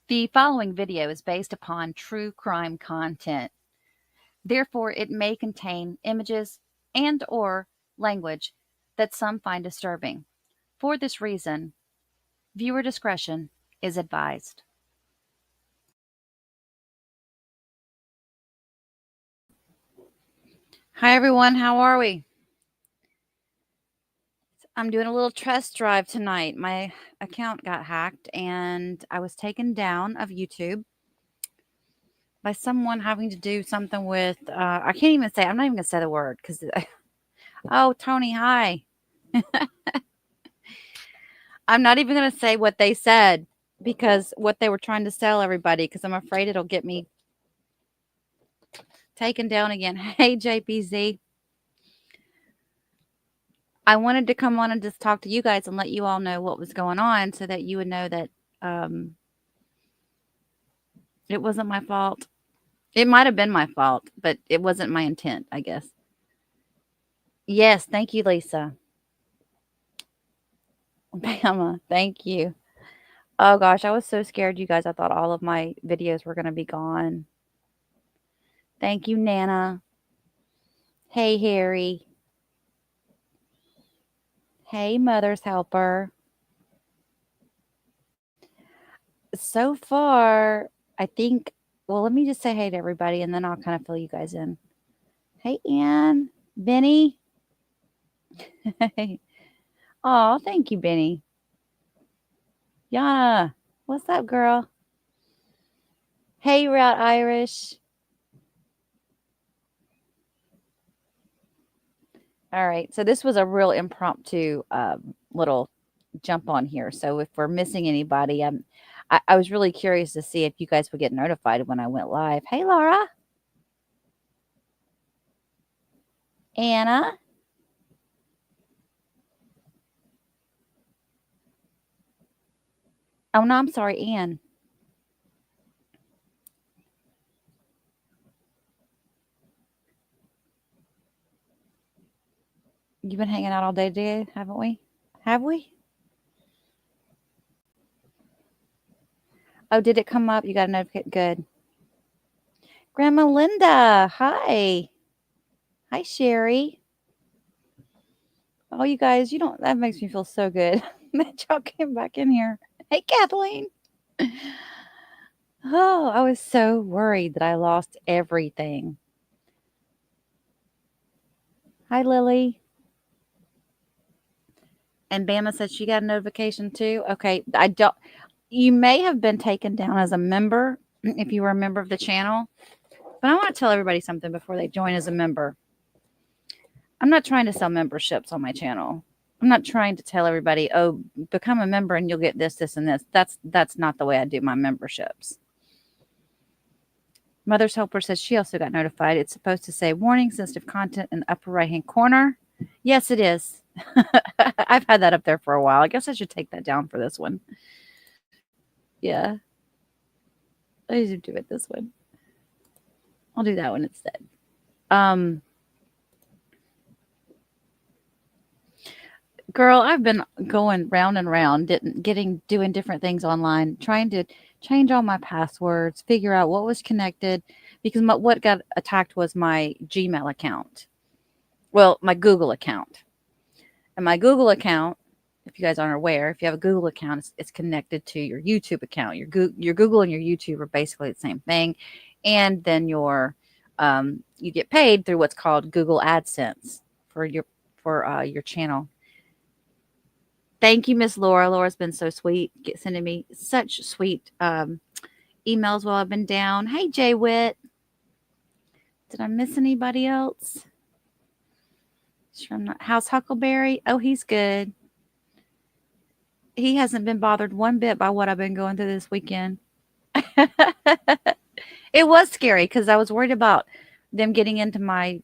The following video is based upon true crime content. Therefore, it may contain images and/or language that some find disturbing. For this reason, viewer discretion is advised. Hi everyone, how are we? I'm doing a little test drive tonight. My account got hacked and I was taken down of YouTube by someone having to do something with, I can't even say, I'm not even going to say the word because, oh, Tony, hi. I'm not even going to say what they said because what they were trying to sell everybody, because I'm afraid it'll get me taken down again. Hey, JPZ. I wanted to come on and just talk to you guys and let you all know what was going on so that you would know that it wasn't my fault. It might have been my fault, but it wasn't my intent, I guess. Yes, thank you, Lisa. Bama, thank you. Oh gosh, I was so scared, you guys. I thought all of my videos were going to be gone. Thank you, Nana. Hey, Harry. Hey, Mother's Helper. So far, I think, well, let me just say hey to everybody and then I'll kind of fill you guys in. Hey, Ann. Benny. Oh, thank you, Benny. Yana, what's up, girl? Hey, Route Irish. All right, so this was a real impromptu little jump on here. So if we're missing anybody, I was really curious to see if you guys would get notified when I went live. Hey, Laura. Anna. Oh, no, I'm sorry, Ann. You've been hanging out all day today, haven't we? Have we? Oh, did it come up? You got a notification? Good. Grandma Linda, hi. Hi, Sherry. Oh, you guys, that makes me feel so good that y'all came back in here. Hey, Kathleen. Oh, I was so worried that I lost everything. Hi, Lily. And Bama said she got a notification too. Okay, you may have been taken down as a member if you were a member of the channel. But I want to tell everybody something before they join as a member. I'm not trying to sell memberships on my channel. I'm not trying to tell everybody, oh, become a member and you'll get this, this, and this. That's not the way I do my memberships. Mother's Helper says she also got notified. It's supposed to say warning, sensitive content in the upper right-hand corner. Yes, it is. I've had that up there for a while. I guess I should take that down for this one. Yeah. I need to do it this one. I'll do that one instead. Girl, I've been going round and round, doing different things online, trying to change all my passwords, figure out what was connected, because what got attacked was my Gmail account. Well, my Google account. And my Google account, if you guys aren't aware, if you have a Google account, it's connected to your YouTube account. Your Google and your YouTube are basically the same thing. And then you get paid through what's called Google AdSense for your channel. Thank you, Miss Laura. Laura's been so sweet, sending me such sweet emails while I've been down. Hey, Jay Witt. Did I miss anybody else? Sure, I'm not. How's Huckleberry? Oh, he's good. He hasn't been bothered one bit by what I've been going through this weekend. It was scary because I was worried about them getting into my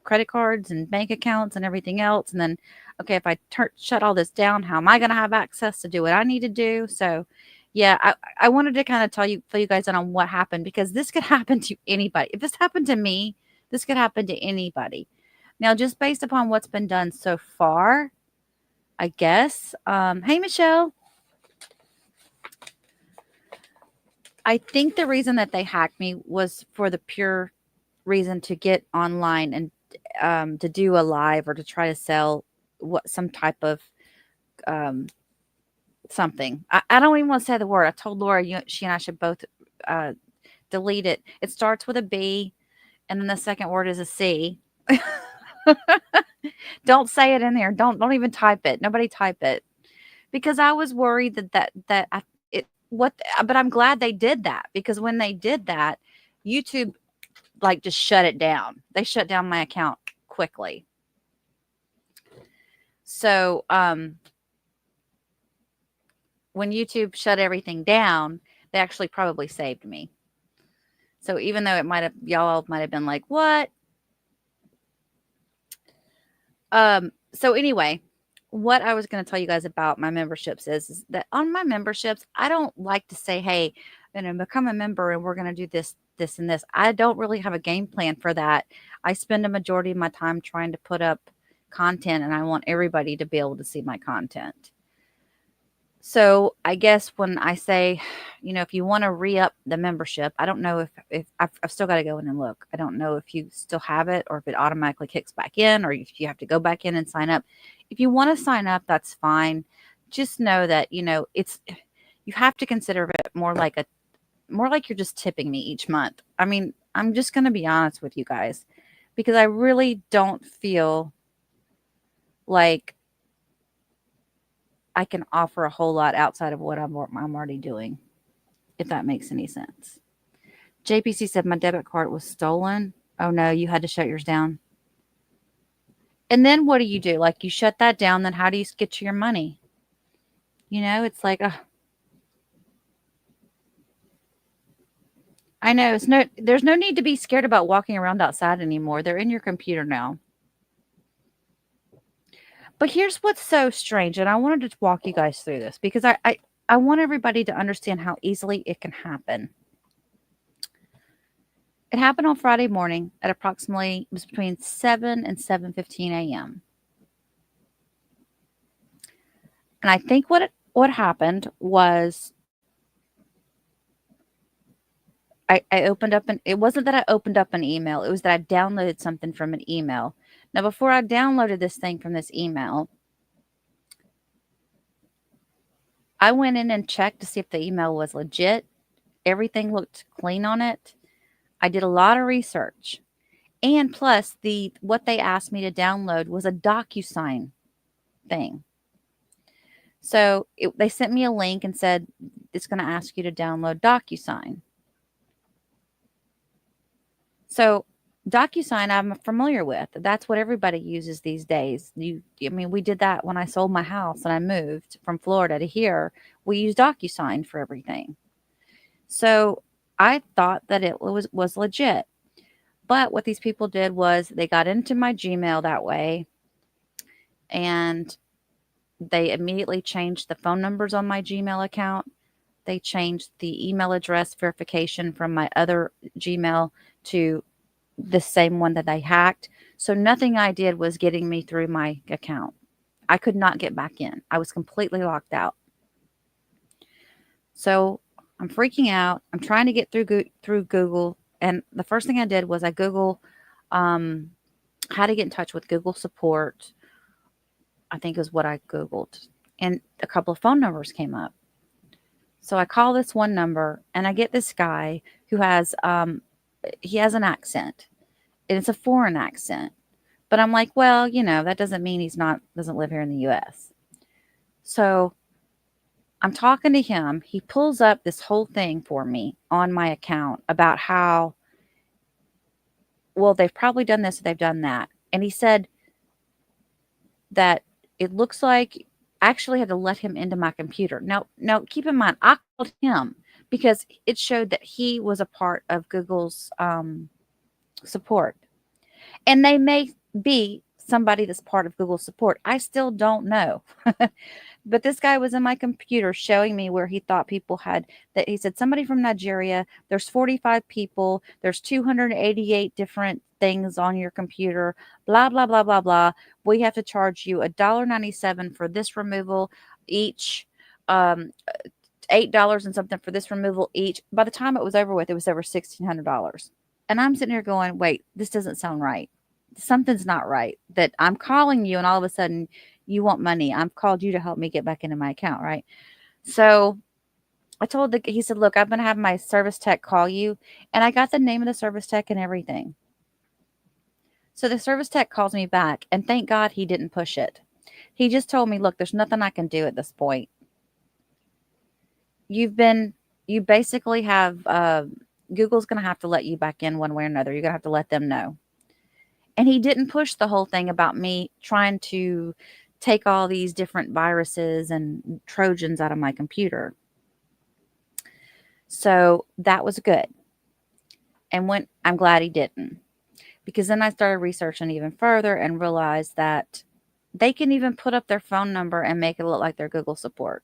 credit cards and bank accounts and everything else. And then, okay, if I shut all this down, how am I going to have access to do what I need to do? So, yeah, I wanted to kind of fill you guys in on what happened, because this could happen to anybody. If this happened to me, this could happen to anybody. Now, just based upon what's been done so far, I guess. Hey, Michelle. I think the reason that they hacked me was for the pure reason to get online and to do a live or to try to sell what some type of um, something. I don't even want to say the word. I told Laura she and I should both uh, delete it. It starts with a B, and then the second word is a C. Don't say it in there. Don't even type it. Nobody type it because I was worried that it what. But I'm glad they did that because when they did that, YouTube like just shut it down. They shut down my account quickly. So when YouTube shut everything down, they actually probably saved me. So even though it might have y'all might have been like, "What?" So anyway, what I was going to tell you guys about my memberships is that on my memberships, I don't like to say, "Hey, become a member and we're going to do this, this, and this." I don't really have a game plan for that. I spend a majority of my time trying to put up content, and I want everybody to be able to see my content. So I guess when I say, if you want to re-up the membership, I don't know if I've still got to go in and look. I don't know if you still have it or if it automatically kicks back in or if you have to go back in and sign up. If you want to sign up, that's fine. Just know that, you have to consider it more like you're just tipping me each month. I mean, I'm just going to be honest with you guys because I really don't feel like I can offer a whole lot outside of what I'm already doing, if that makes any sense. JPC said my debit card was stolen. Oh no, you had to shut yours down. And then what do? Like you shut that down, then how do you get to your money? It's like, I know there's no need to be scared about walking around outside anymore. They're in your computer now. But here's what's so strange, and I wanted to walk you guys through this because I want everybody to understand how easily it can happen. It happened on Friday morning at approximately, it was between 7 and 7:15 a.m. And I think what happened was I opened up it wasn't that I opened up an email, it was that I downloaded something from an email. Now, before I downloaded this thing from this email, I went in and checked to see if the email was legit. Everything looked clean on it. I did a lot of research. And plus, what they asked me to download was a DocuSign thing. So they sent me a link and said, it's going to ask you to download DocuSign. So DocuSign I'm familiar with. That's what everybody uses these days. We did that when I sold my house and I moved from Florida to here. We use DocuSign for everything. So I thought that it was legit. But what these people did was they got into my Gmail that way and they immediately changed the phone numbers on my Gmail account. They changed the email address verification from my other Gmail to the same one that they hacked. So nothing I did was getting me through my account. I could not get back in. I was completely locked out. So I'm freaking out. I'm trying to get through Google. And the first thing I did was I Google how to get in touch with Google support. I think is what I Googled. And a couple of phone numbers came up. So I call this one number and I get this guy who has he has an accent. And it's a foreign accent. But I'm like, well, that doesn't mean doesn't live here in the US. So I'm talking to him. He pulls up this whole thing for me on my account about how, well, they've probably done this or they've done that. And he said that it looks like I actually had to let him into my computer. Now keep in mind, I called him because it showed that he was a part of Google's support. And they may be somebody that's part of Google support. I still don't know. But this guy was in my computer showing me where he thought people had that. He said, somebody from Nigeria, there's 45 people, there's 288 different things on your computer, blah, blah, blah, blah, blah. We have to charge you $1.97 for this removal each. $8 and something for this removal each. By the time it was over with, it was over $1,600. And I'm sitting here going, wait, this doesn't sound right. Something's not right. That I'm calling you and all of a sudden you want money. I've called you to help me get back into my account, right? So he said, look, I'm going to have my service tech call you. And I got the name of the service tech and everything. So the service tech calls me back, and thank God he didn't push it. He just told me, look, there's nothing I can do at this point. You basically have, Google's going to have to let you back in one way or another. You're going to have to let them know. And he didn't push the whole thing about me trying to take all these different viruses and Trojans out of my computer. So that was good. And I'm glad he didn't. Because then I started researching even further and realized that they can even put up their phone number and make it look like their Google support.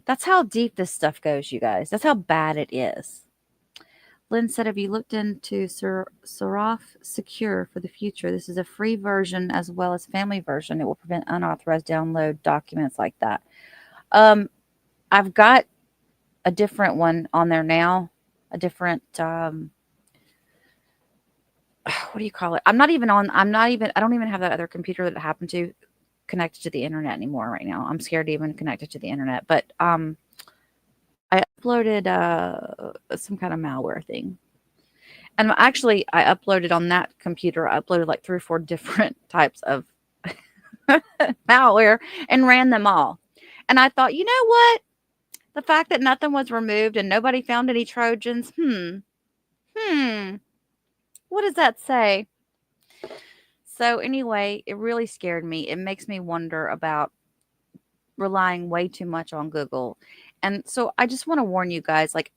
That's how deep this stuff goes, you guys. That's how bad it is. Lynn said, have you looked into Seraph Secure for the future? This is a free version as well as family version. It will prevent unauthorized download documents like that. I've got a different one on there now. A different, what do you call it? I don't even have that other computer that it happened to connected to the internet anymore right now. I'm scared to even connect it to the internet. But I uploaded some kind of malware thing. And actually, I uploaded on that computer, I uploaded like 3 or 4 different types of malware and ran them all. And I thought, you know what? The fact that nothing was removed and nobody found any Trojans, what does that say? So anyway, it really scared me. It makes me wonder about relying way too much on Google. And so I just want to warn you guys, like,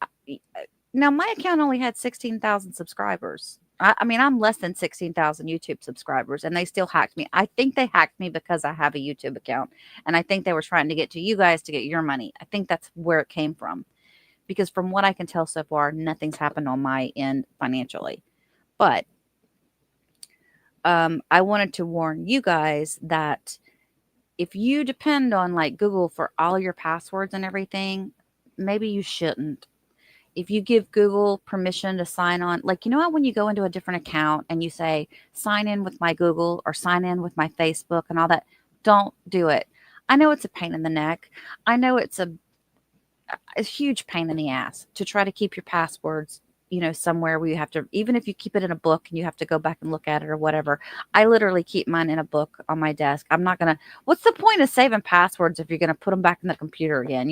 now my account only had 16,000 subscribers. I mean, I'm less than 16,000 YouTube subscribers, and they still hacked me. I think they hacked me because I have a YouTube account, and I think they were trying to get to you guys to get your money. I think that's where it came from, because from what I can tell so far, nothing's happened on my end financially. But I wanted to warn you guys that if you depend on like Google for all your passwords and everything, maybe you shouldn't. If you give Google permission to sign on, like, you know how when you go into a different account and you say, sign in with my Google or sign in with my Facebook and all that, don't do it. I know it's a pain in the neck. I know it's a huge pain in the ass to try to keep your passwords, somewhere where you have to, even if you keep it in a book and you have to go back and look at it or whatever. I literally keep mine in a book on my desk. I'm not going to, what's the point of saving passwords if you're going to put them back in the computer again,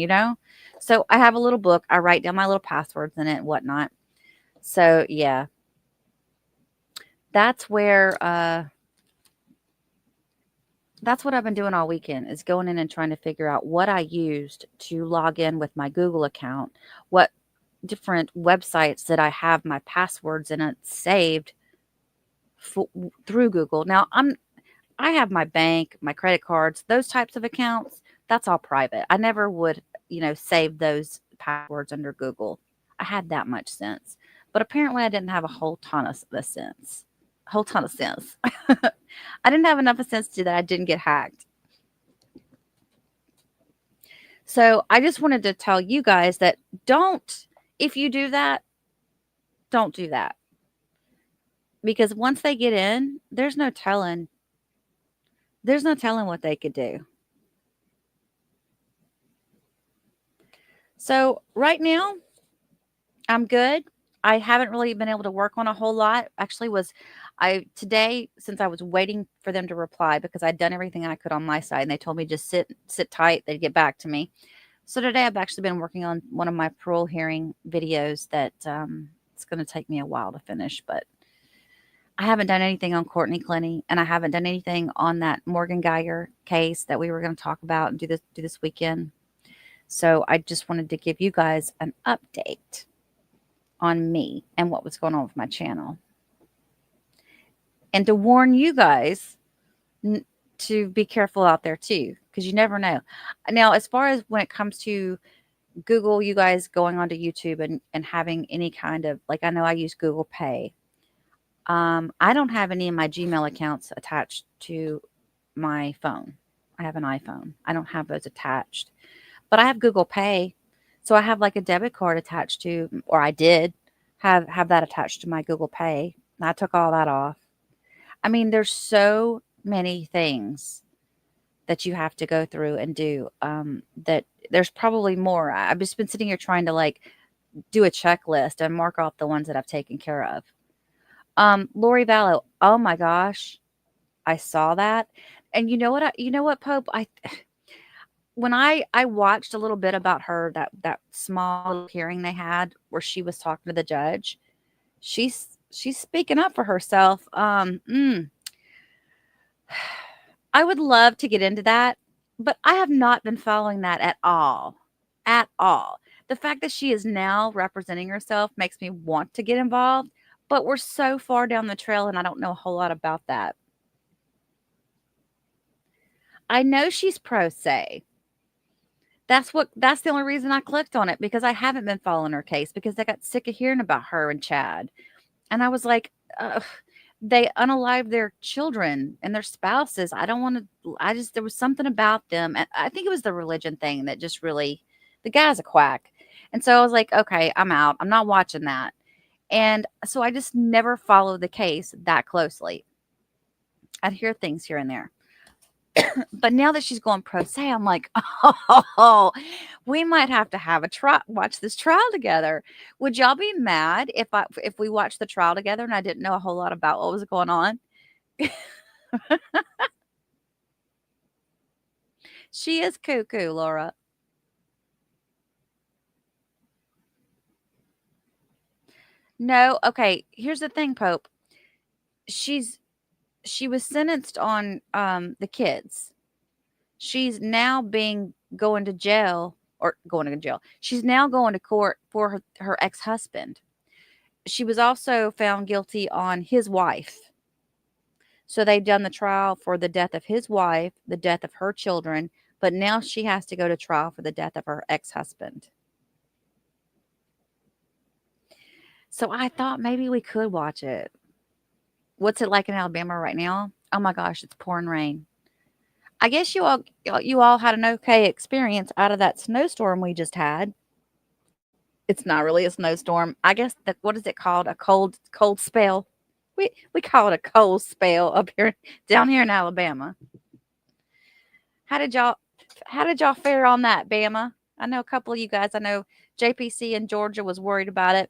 So I have a little book. I write down my little passwords in it and whatnot. So yeah, that's where, that's what I've been doing all weekend, is going in and trying to figure out what I used to log in with my Google account, what different websites that I have my passwords in it saved through Google. Now I have my bank, my credit cards, those types of accounts. That's all private. I never would, save those passwords under Google. I had that much sense, but apparently I didn't have a whole ton of sense. I didn't have enough of sense to that I didn't get hacked. So I just wanted to tell you guys that if you do that, don't do that. Because once they get in, there's no telling what they could do. So right now, I'm good. I haven't really been able to work on a whole lot. Actually, today, since I was waiting for them to reply because I'd done everything I could on my side, and they told me just sit tight, they'd get back to me. So today I've actually been working on one of my parole hearing videos that it's going to take me a while to finish, but I haven't done anything on Courtney Clenny, and I haven't done anything on that Morgan Geiger case that we were going to talk about and do this weekend. So I just wanted to give you guys an update on me and what was going on with my channel. And to warn you guys to be careful out there too, because you never know. Now, as far as when it comes to Google, you guys going onto YouTube and having any kind of, like, I know I use Google Pay. I don't have any of my Gmail accounts attached to my phone. I have an iPhone. I don't have those attached, but I have Google Pay. So I have like a debit card attached to, or I did have that attached to my Google Pay. And I took all that off. I mean, there's so many things that you have to go through and do. That there's probably more. I've just been sitting here trying to like do a checklist and mark off the ones that I've taken care of. Lori Vallow. Oh my gosh, I saw that, and you know what, Pope. When I watched a little bit about her, that small hearing they had where she was talking to the judge, she's speaking up for herself. I would love to get into that, but I have not been following that at all. At all. The fact that she is now representing herself makes me want to get involved, but we're so far down the trail and I don't know a whole lot about that. I know she's pro se. That's the only reason I clicked on it, because I haven't been following her case because I got sick of hearing about her and Chad. And I was like, ugh, they unalived their children and their spouses. I don't want to, there was something about them. And I think it was the religion thing that just really, the guy's a quack. And so I was like, okay, I'm out. I'm not watching that. And so I just never followed the case that closely. I'd hear things here and there. But now that she's going pro se, I'm like, oh, we might have to have a trial, watch this trial together. Would y'all be mad if we watched the trial together and I didn't know a whole lot about what was going on? She is cuckoo, Laura. No, okay. Here's the thing, Pope. She's she was sentenced on the kids. She's now being going to jail, or going to jail. She's now going to court for her ex-husband. She was also found guilty on his wife. So they've done the trial for the death of his wife, the death of her children, but now she has to go to trial for the death of her ex-husband. So I thought maybe we could watch it. What's it like in Alabama right now? Oh my gosh, it's pouring rain. I guess you all had an okay experience out of that snowstorm we just had. It's not really a snowstorm. I guess that, what is it called? A cold spell. We call it a cold spell up here down here in Alabama. How did y'all fare on that, Bama? I know a couple of you guys. I know JPC in Georgia was worried about it.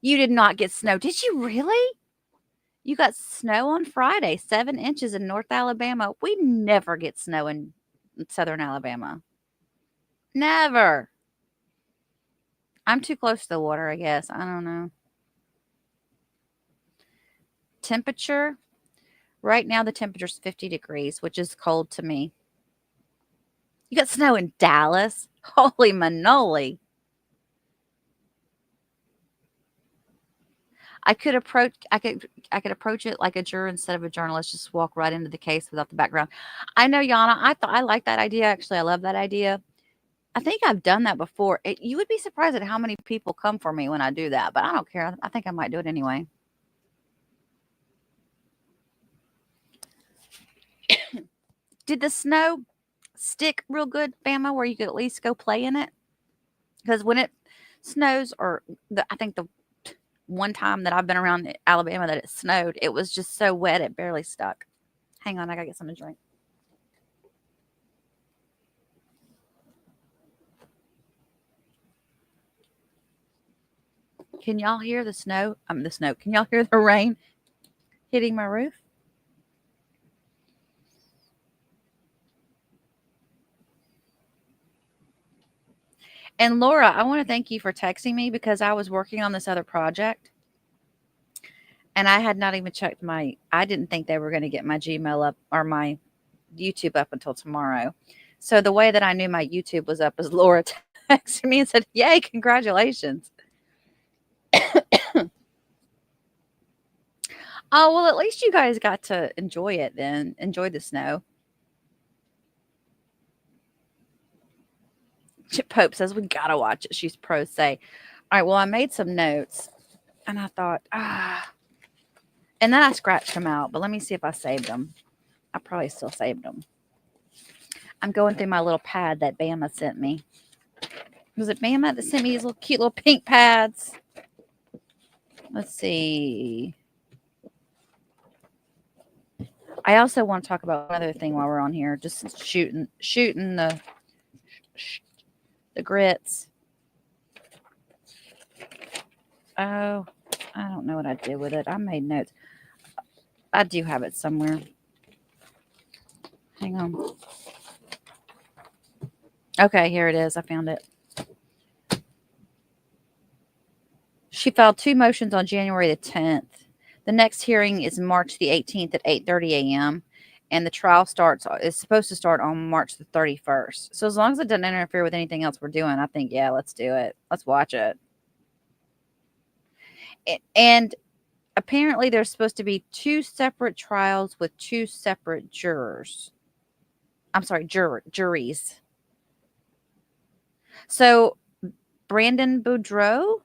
You did not get snow. Did you really? You got snow on Friday, 7 inches in North Alabama. We never get snow in Southern Alabama. Never. I'm too close to the water, I guess. I don't know. Temperature. Right now, the temperature's 50 degrees, which is cold to me. You got snow in Dallas? Holy manoli. I could approach it like a juror instead of a journalist, just walk right into the case without the background. I know, Yana, I like that idea. Actually, I love that idea. I think I've done that before. You would be surprised at how many people come for me when I do that, but I don't care. I think I might do it anyway. Did the snow stick real good, Bama, where you could at least go play in it? Because when it snows, or I think the one time that I've been around Alabama that it snowed, it was just so wet it barely stuck. Hang on, I gotta get something to drink. Can y'all hear the snow? The snow. Can y'all hear the rain hitting my roof? And Laura, I want to thank you for texting me because I was working on this other project and I had not even checked I didn't think they were going to get my Gmail up or my YouTube up until tomorrow. So the way that I knew my YouTube was up is Laura texted me and said, "Yay, congratulations." Oh, well, at least you guys got to enjoy it then. Enjoy the snow. Chip Pope says we gotta watch it. She's pro se. All right, well, I made some notes and I thought, and then I scratched them out, but let me see if I saved them. I probably still saved them. I'm going through my little pad that Bama sent me. Was it Bama that sent me these little cute little pink pads? Let's see. I also want to talk about one other thing while we're on here. Just shooting the grits. Oh, I don't know what I did with it. I made notes. I do have it somewhere. Hang on. Okay, here it is. I found it. She filed 2 motions on January the 10th. The next hearing is March the 18th at 8:30 a.m. and the trial is supposed to start on March the 31st. So as long as it doesn't interfere with anything else we're doing, I think, yeah, let's do it. Let's watch it. And apparently there's supposed to be 2 separate trials with 2 separate jurors. I'm sorry, juries. So Brandon Boudreaux.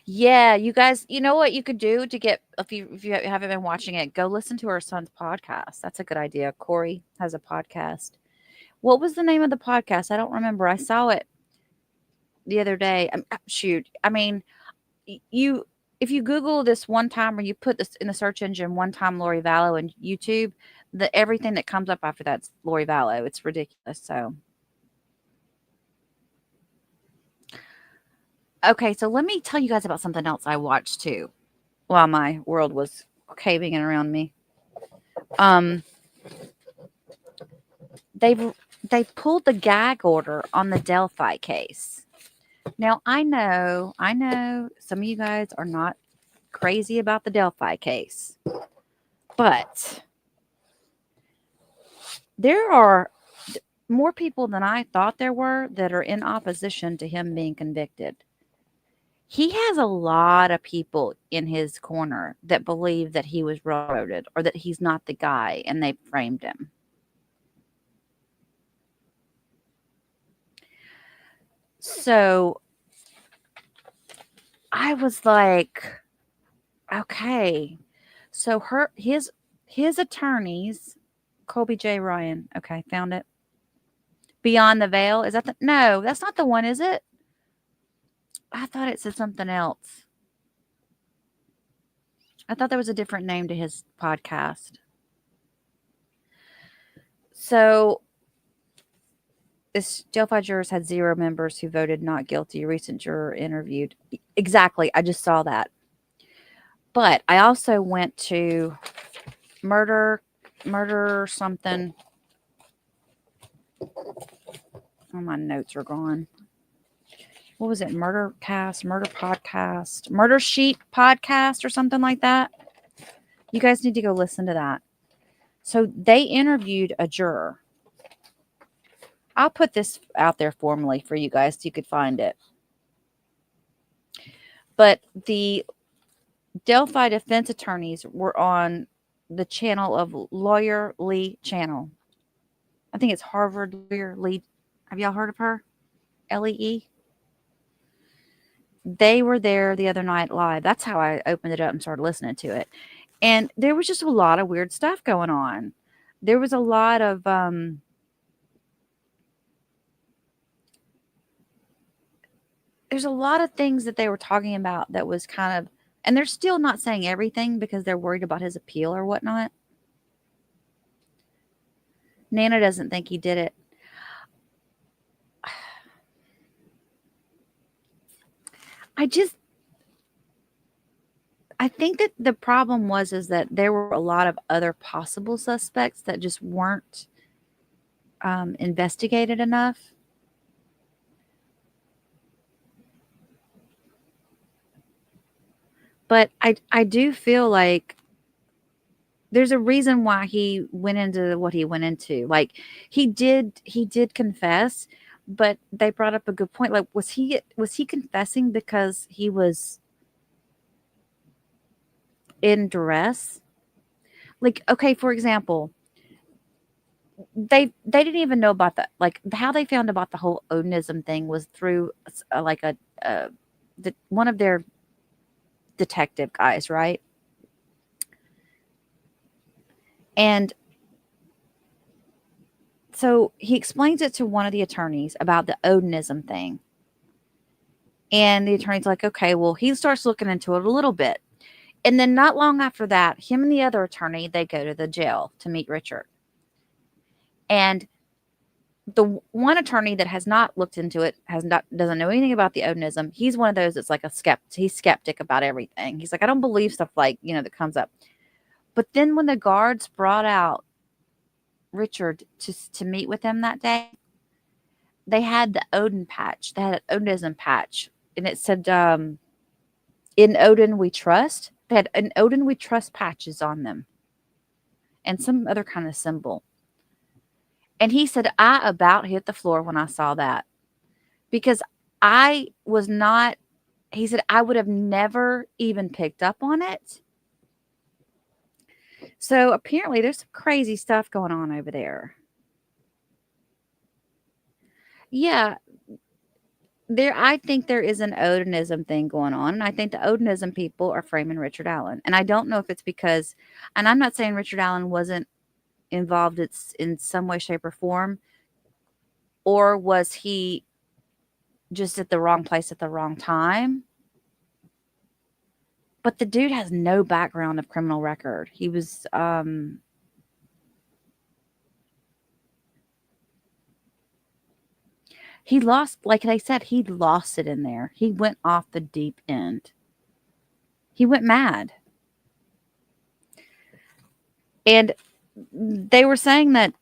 Yeah, you guys, you know what you could do to get if you haven't been watching it, go listen to her son's podcast. That's a good idea. Corey has a podcast. What was the name of the podcast? I don't remember. I saw it the other day. Shoot. I mean, you if you Google this one time or you put this in the search engine one time Lori Vallow and YouTube, everything that comes up after that's Lori Vallow. It's ridiculous. So okay, so let me tell you guys about something else I watched too while my world was caving in around me. They pulled the gag order on the Delphi case. Now I know some of you guys are not crazy about the Delphi case, but there are more people than I thought there were that are in opposition to him being convicted. He has a lot of people in his corner that believe that he was railroaded or that he's not the guy and they framed him. So I was like, okay. So his attorneys, Colby J. Ryan. Okay, found it. Beyond the Veil. Is that no, that's not the one, is it? I thought it said something else. I thought there was a different name to his podcast. So this Delphi jurors had 0 members who voted not guilty. A recent juror interviewed. Exactly. I just saw that. But I also went to murder something. Oh, my notes are gone. What was it? Murder podcast, Murder Sheet podcast or something like that. You guys need to go listen to that. So they interviewed a juror. I'll put this out there formally for you guys so you could find it. But the Delphi defense attorneys were on the channel of Lawyer Lee channel. I think it's Harvard Lawyer Lee. Have y'all heard of her? Lee? They were there the other night live. That's how I opened it up and started listening to it. And there was just a lot of weird stuff going on. There was a lot of there's a lot of things that they were talking about that was kind of, and they're still not saying everything because they're worried about his appeal or whatnot. Nana doesn't think he did it. I think that the problem is that there were a lot of other possible suspects that just weren't investigated enough. But I do feel like there's a reason why he went into what he went into. Like he did confess, but they brought up a good point. Like was he confessing because he was in duress? Like, okay, for example, they didn't even know about that. Like how they found about the whole Odinism thing was through one of their detective guys, right? And So he explains it to one of the attorneys about the Odinism thing. And the attorney's like, okay, well, he starts looking into it a little bit. And then not long after that, him and the other attorney, they go to the jail to meet Richard. And the one attorney that has not looked into it, doesn't know anything about the Odinism. He's one of those that's like he's skeptic about everything. He's like, I don't believe stuff like, that comes up. But then when the guards brought out Richard to meet with him that day, they had the Odin patch. They had an Odinism patch. And it said, in Odin we trust. They had an Odin we trust patches on them. And some other kind of symbol. And he said, I about hit the floor when I saw that. Because I was not, he said, I would have never even picked up on it. So apparently there's some crazy stuff going on over there. Yeah. I think there is an Odinism thing going on. And I think the Odinism people are framing Richard Allen. And I don't know if it's because, and I'm not saying Richard Allen wasn't involved in some way, shape, or form, or was he just at the wrong place at the wrong time? But the dude has no background of criminal record. He was he lost, like they said, he lost it in there. He went off the deep end. He went mad. And they were saying that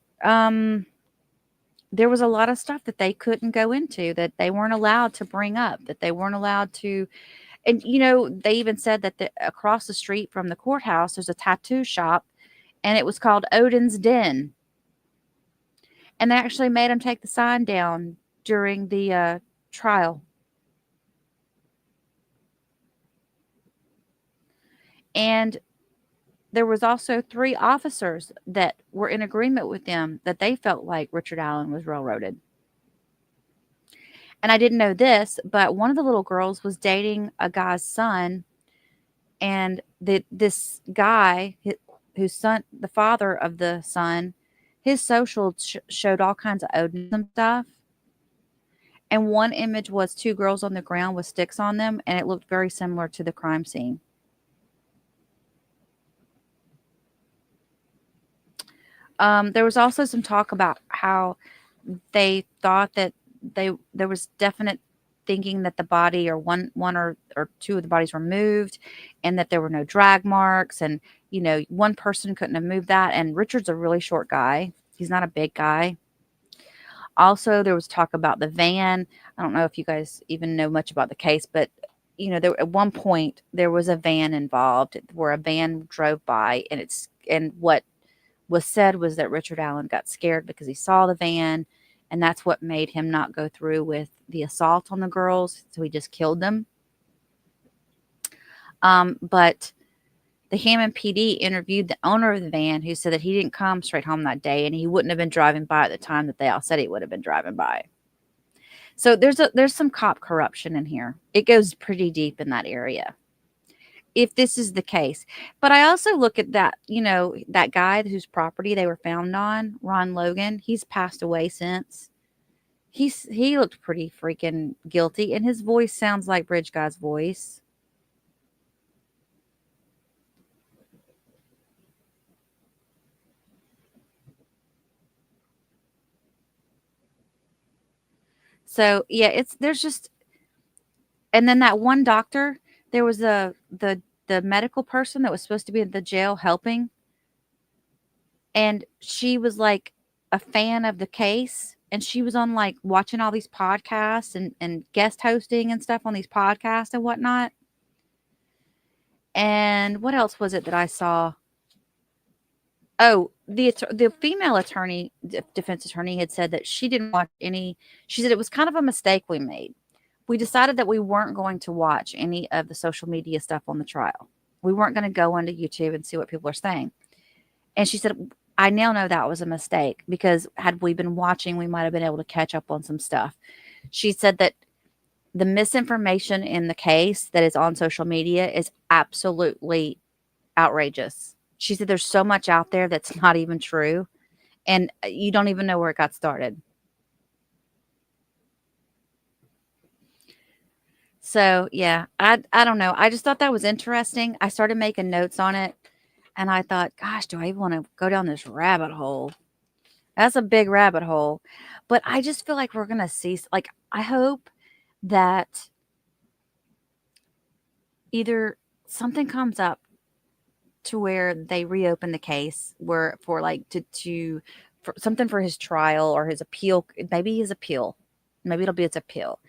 there was a lot of stuff that they couldn't go into, that they weren't allowed to bring up, that they weren't allowed to. And, they even said that across the street from the courthouse, there's a tattoo shop, and it was called Odin's Den. And they actually made him take the sign down during the trial. And there was also 3 officers that were in agreement with them that they felt like Richard Allen was railroaded. And I didn't know this, but one of the little girls was dating a guy's son, and this guy, the father of the son, his social showed all kinds of Odinism stuff. And one image was 2 girls on the ground with sticks on them, and it looked very similar to the crime scene. There was also some talk about how they thought that there was definite thinking that the body, or one or 2 of the bodies were moved, and that there were no drag marks, and one person couldn't have moved that. And Richard's a really short guy. He's not a big guy. Also, there was talk about the van. I don't know if you guys even know much about the case, but at one point there was a van involved, where a van drove by, and what was said was that Richard Allen got scared because he saw the van, and that's what made him not go through with the assault on the girls. So he just killed them. But the Hammond PD interviewed the owner of the van, who said that he didn't come straight home that day, and he wouldn't have been driving by at the time that they all said he would have been driving by. So there's some cop corruption in here. It goes pretty deep in that area, if this is the case. But I also look at that, that guy whose property they were found on, Ron Logan. He's passed away since. He looked pretty freaking guilty, and his voice sounds like Bridge Guy's voice. So yeah, there's just, and then that one doctor, there was the medical person that was supposed to be in the jail helping, and she was like a fan of the case, and she was on like watching all these podcasts and guest hosting and stuff on these podcasts and whatnot. And what else was it that I saw? Oh, the female attorney, defense attorney, had said that she didn't watch any. She said it was kind of a mistake we made. We decided that we weren't going to watch any of the social media stuff on the trial. We weren't going to go onto YouTube and see what people are saying. And she said, I now know that was a mistake, because had we been watching, we might have been able to catch up on some stuff. She said that the misinformation in the case that is on social media is absolutely outrageous. She said there's so much out there that's not even true. and you don't even know where it got started. So yeah, I don't know. I just thought that was interesting. I started making notes on it, and I thought, gosh, do I even want to go down this rabbit hole? That's a big rabbit hole. But I just feel like we're gonna see. Like, I hope that either something comes up to where they reopen the case, where for like for something for his trial or his appeal. Maybe his appeal. Maybe it'll be his appeal,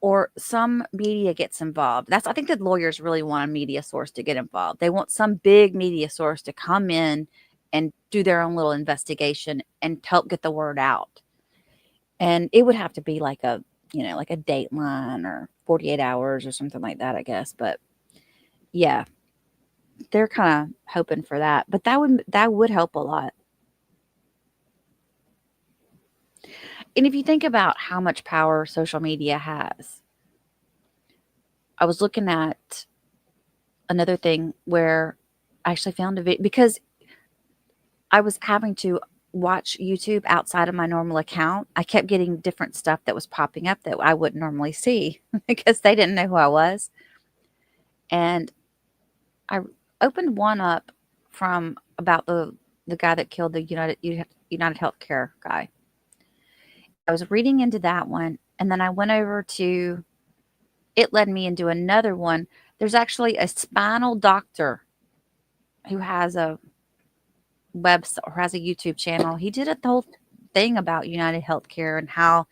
or some media gets involved. I think that lawyers really want a media source to get involved. They want some big media source to come in and do their own little investigation and help get the word out. And it would have to be like like a Dateline or 48 Hours or something like that, I guess. But yeah, they're kind of hoping for that. But that would help a lot. And if you think about how much power social media has, I was looking at another thing where I actually found a video because I was having to watch YouTube outside of my normal account. I kept getting different stuff that was popping up that I wouldn't normally see because they didn't know who I was. And I opened one up from about the guy that killed the United Healthcare guy. I was reading into that one, and then I went over to it led me into another one. There's actually a spinal doctor who has a website or has a YouTube channel. He did a whole thing about United Healthcare and how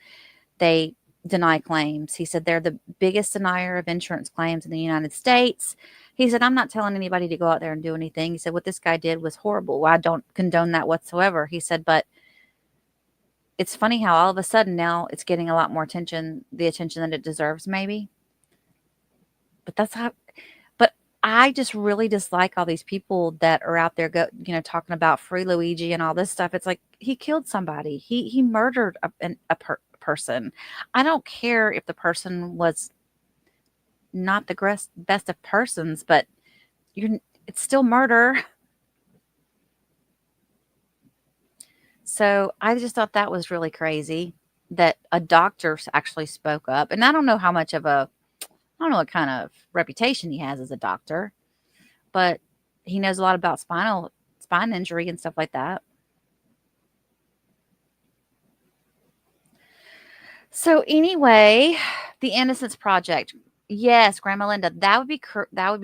they deny claims. He said they're the biggest denier of insurance claims in the United States. He said, I'm not telling anybody to go out there and do anything. He said, what this guy did was horrible. Well, I don't condone that whatsoever. He said, but it's funny how all of a sudden now it's getting a lot more attention, the attention that it deserves, maybe. But that's how, but I just really dislike all these people that are out there talking about free Luigi and all this stuff. It's like he killed somebody. He murdered person. I don't care if the person was not the best of persons, but it's still murder. So I just thought that was really crazy that a doctor actually spoke up. And I don't know I don't know what kind of reputation he has as a doctor, but he knows a lot about spine injury and stuff like that. So anyway, the Innocence Project. Yes, Grandma Linda, that would be good. That would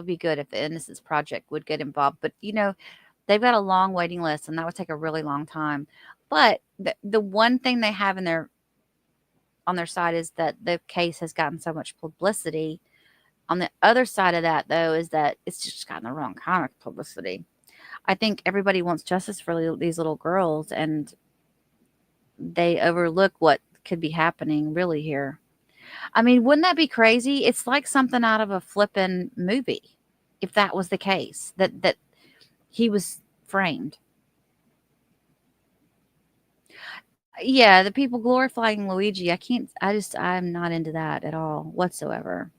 be good if the Innocence Project would get involved. But they've got a long waiting list, and that would take a really long time. But the one thing they have on their side is that the case has gotten so much publicity. On the other side of that, though, is that it's just gotten the wrong kind of publicity. I think everybody wants justice for these little girls, and they overlook what could be happening really here. I mean, wouldn't that be crazy? It's like something out of a flippin' movie, if that was the case, that he was framed. Yeah, the people glorifying Luigi, I'm not into that at all whatsoever.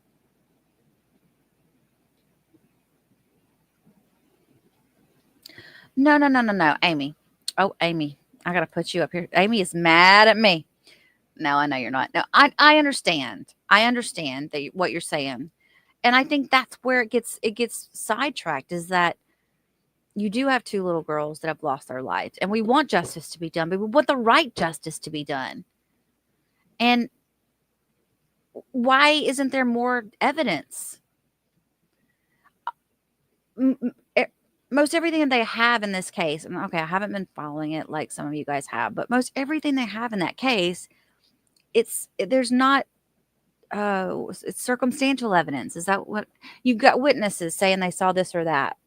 No, no, no, no, no, Amy. Oh, Amy, I gotta put you up here. Amy is mad at me. No, I know you're not. No, I understand. I understand what you're saying, and I think that's where it gets sidetracked. Is that you do have two little girls that have lost their lives, and we want justice to be done, but we want the right justice to be done. And why isn't there more evidence? Most everything that they have in this case, and okay, I haven't been following it like some of you guys have, but most everything they have in that case, there's not it's circumstantial evidence. Is that what you've got? Witnesses saying they saw this or that.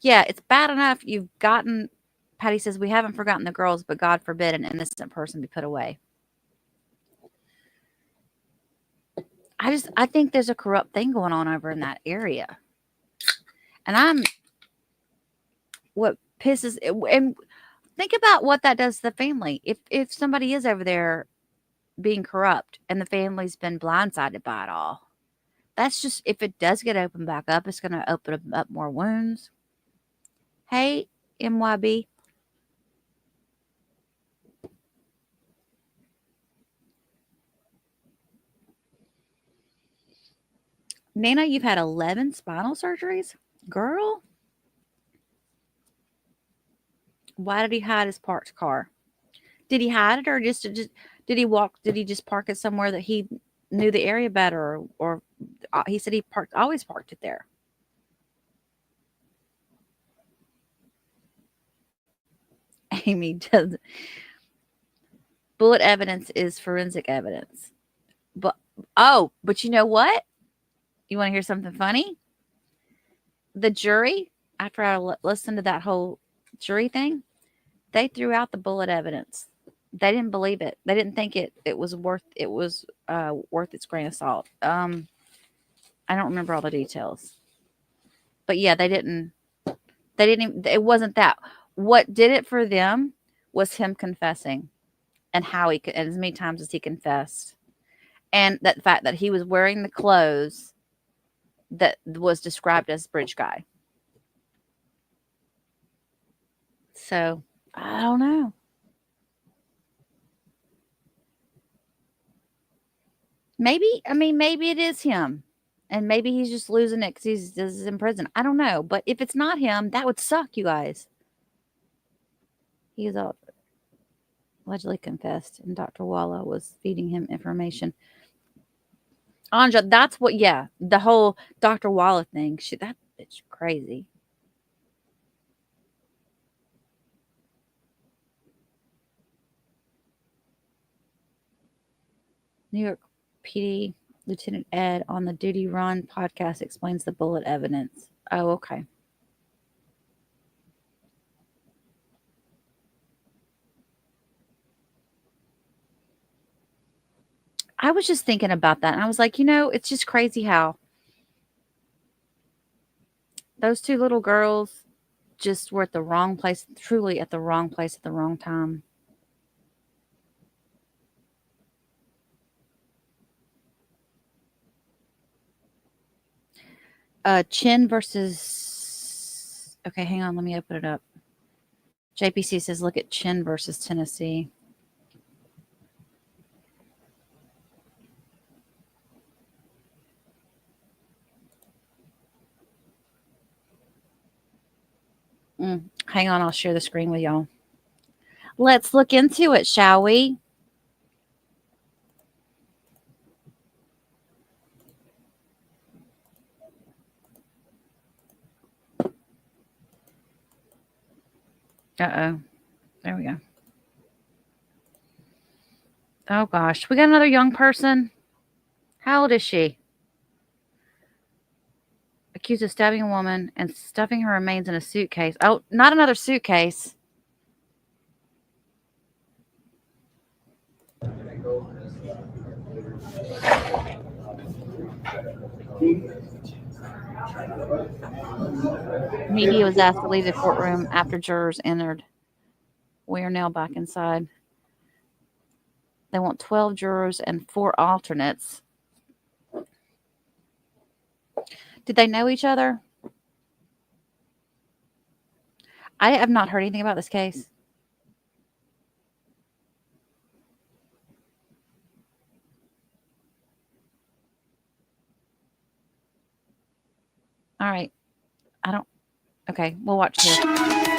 Yeah, it's bad enough you've gotten. Patty says we haven't forgotten the girls, but God forbid an innocent person be put away. I think there's a corrupt thing going on over in that area. And what pisses, and think about what that does to the family. If somebody is over there being corrupt and the family's been blindsided by it all, That's just, if it does get opened back up, it's going to open up more wounds. Hey, MYB. Nana, you've had 11 spinal surgeries? Girl. Why did he hide his parked car? Did he hide it, or just did he walk? Did he just park it somewhere that he knew the area better, or he said he always parked it there? Amy does. Bullet evidence is forensic evidence. But you know what? You want to hear something funny? The jury, after I listened to that whole jury thing, they threw out the bullet evidence. They didn't believe it. They didn't think it was worth its grain of salt. I don't remember all the details, but yeah, they didn't. It wasn't that. What did it for them was him confessing, and how he could, and as many times as he confessed, and that fact that he was wearing the clothes that was described as bridge guy. So I don't know. Maybe it is him, and maybe he's just losing it because he's in prison. I don't know, but if it's not him, that would suck, you guys. He's allegedly confessed, and Dr. Vallow was feeding him information. Anja, that's what. Yeah, the whole Dr. Vallow thing. It's crazy. New York PD Lieutenant Ed on the Duty Run podcast explains the bullet evidence. Oh, okay. I was just thinking about that, and I was like, it's just crazy how those two little girls just were at the wrong place, truly at the wrong place at the wrong time. Chen versus. Okay, hang on. Let me open it up. JPC says, look at Chen versus Tennessee. Hang on. I'll share the screen with y'all. Let's look into it, shall we? Uh-oh. There we go. Oh, gosh. We got another young person. How old is she? Accused of stabbing a woman and stuffing her remains in a suitcase. Oh, not another suitcase. Media was asked to leave the courtroom after jurors entered. We are now back inside. They want 12 jurors and 4 alternates. Did they know each other? I have not heard anything about this case. All right. Okay, we'll watch this.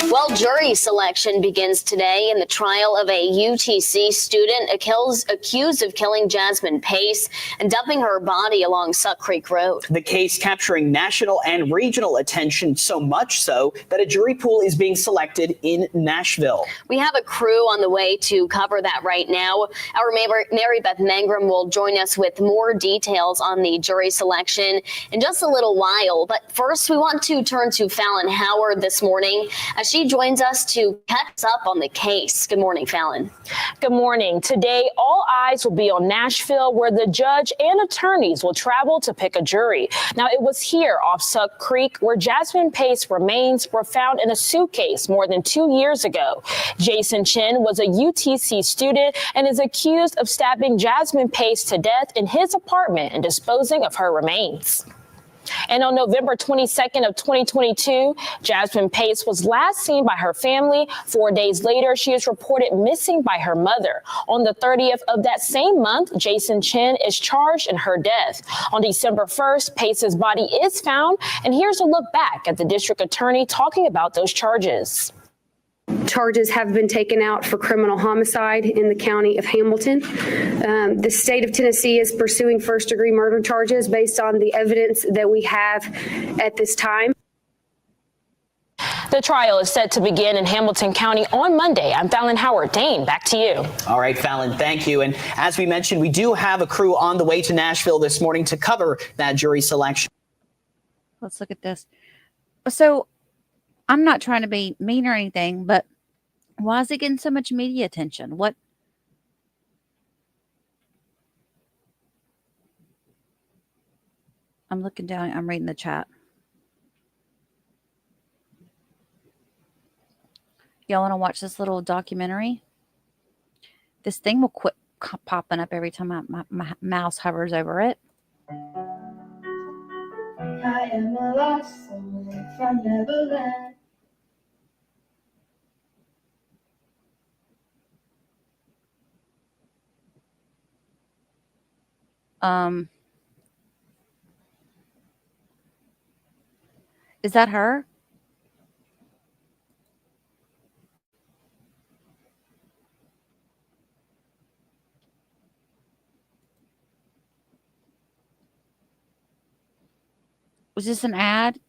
Well, jury selection begins today in the trial of a UTC student accused of killing Jasmine Pace and dumping her body along Suck Creek Road. The case capturing national and regional attention, so much so that a jury pool is being selected in Nashville. We have a crew on the way to cover that right now. Our Mary Beth Mangrum will join us with more details on the jury selection in just a little while. But first, we want to turn to Fallon Howard this morning as she joins us to catch us up on the case. Good morning, Fallon. Good morning. Today, all eyes will be on Nashville, where the judge and attorneys will travel to pick a jury. Now, it was here off Suck Creek where Jasmine Pace's remains were found in a suitcase more than 2 years ago. Jason Chen was a UTC student and is accused of stabbing Jasmine Pace to death in his apartment and disposing of her remains. And on November 22nd of 2022, Jasmine Pace was last seen by her family. 4 days later, she is reported missing by her mother. On the 30th of that same month, Jason Chen is charged in her death. On December 1st, Pace's body is found. And here's a look back at the district attorney talking about those charges. Charges have been taken out for criminal homicide in the county of Hamilton. The state of Tennessee is pursuing first-degree murder charges based on the evidence that we have at this time. The trial is set to begin in Hamilton County on Monday. I'm Fallon Howard. Dane, back to you. All right, Fallon, thank you. And as we mentioned, we do have a crew on the way to Nashville this morning to cover that jury selection. Let's look at this. So I'm not trying to be mean or anything, but why is it getting so much media attention? What? I'm looking down. I'm reading the chat. Y'all want to watch this little documentary? This thing will quit popping up every time my mouse hovers over it. I am a lost soul from Neverland. Is that her? Was this an ad?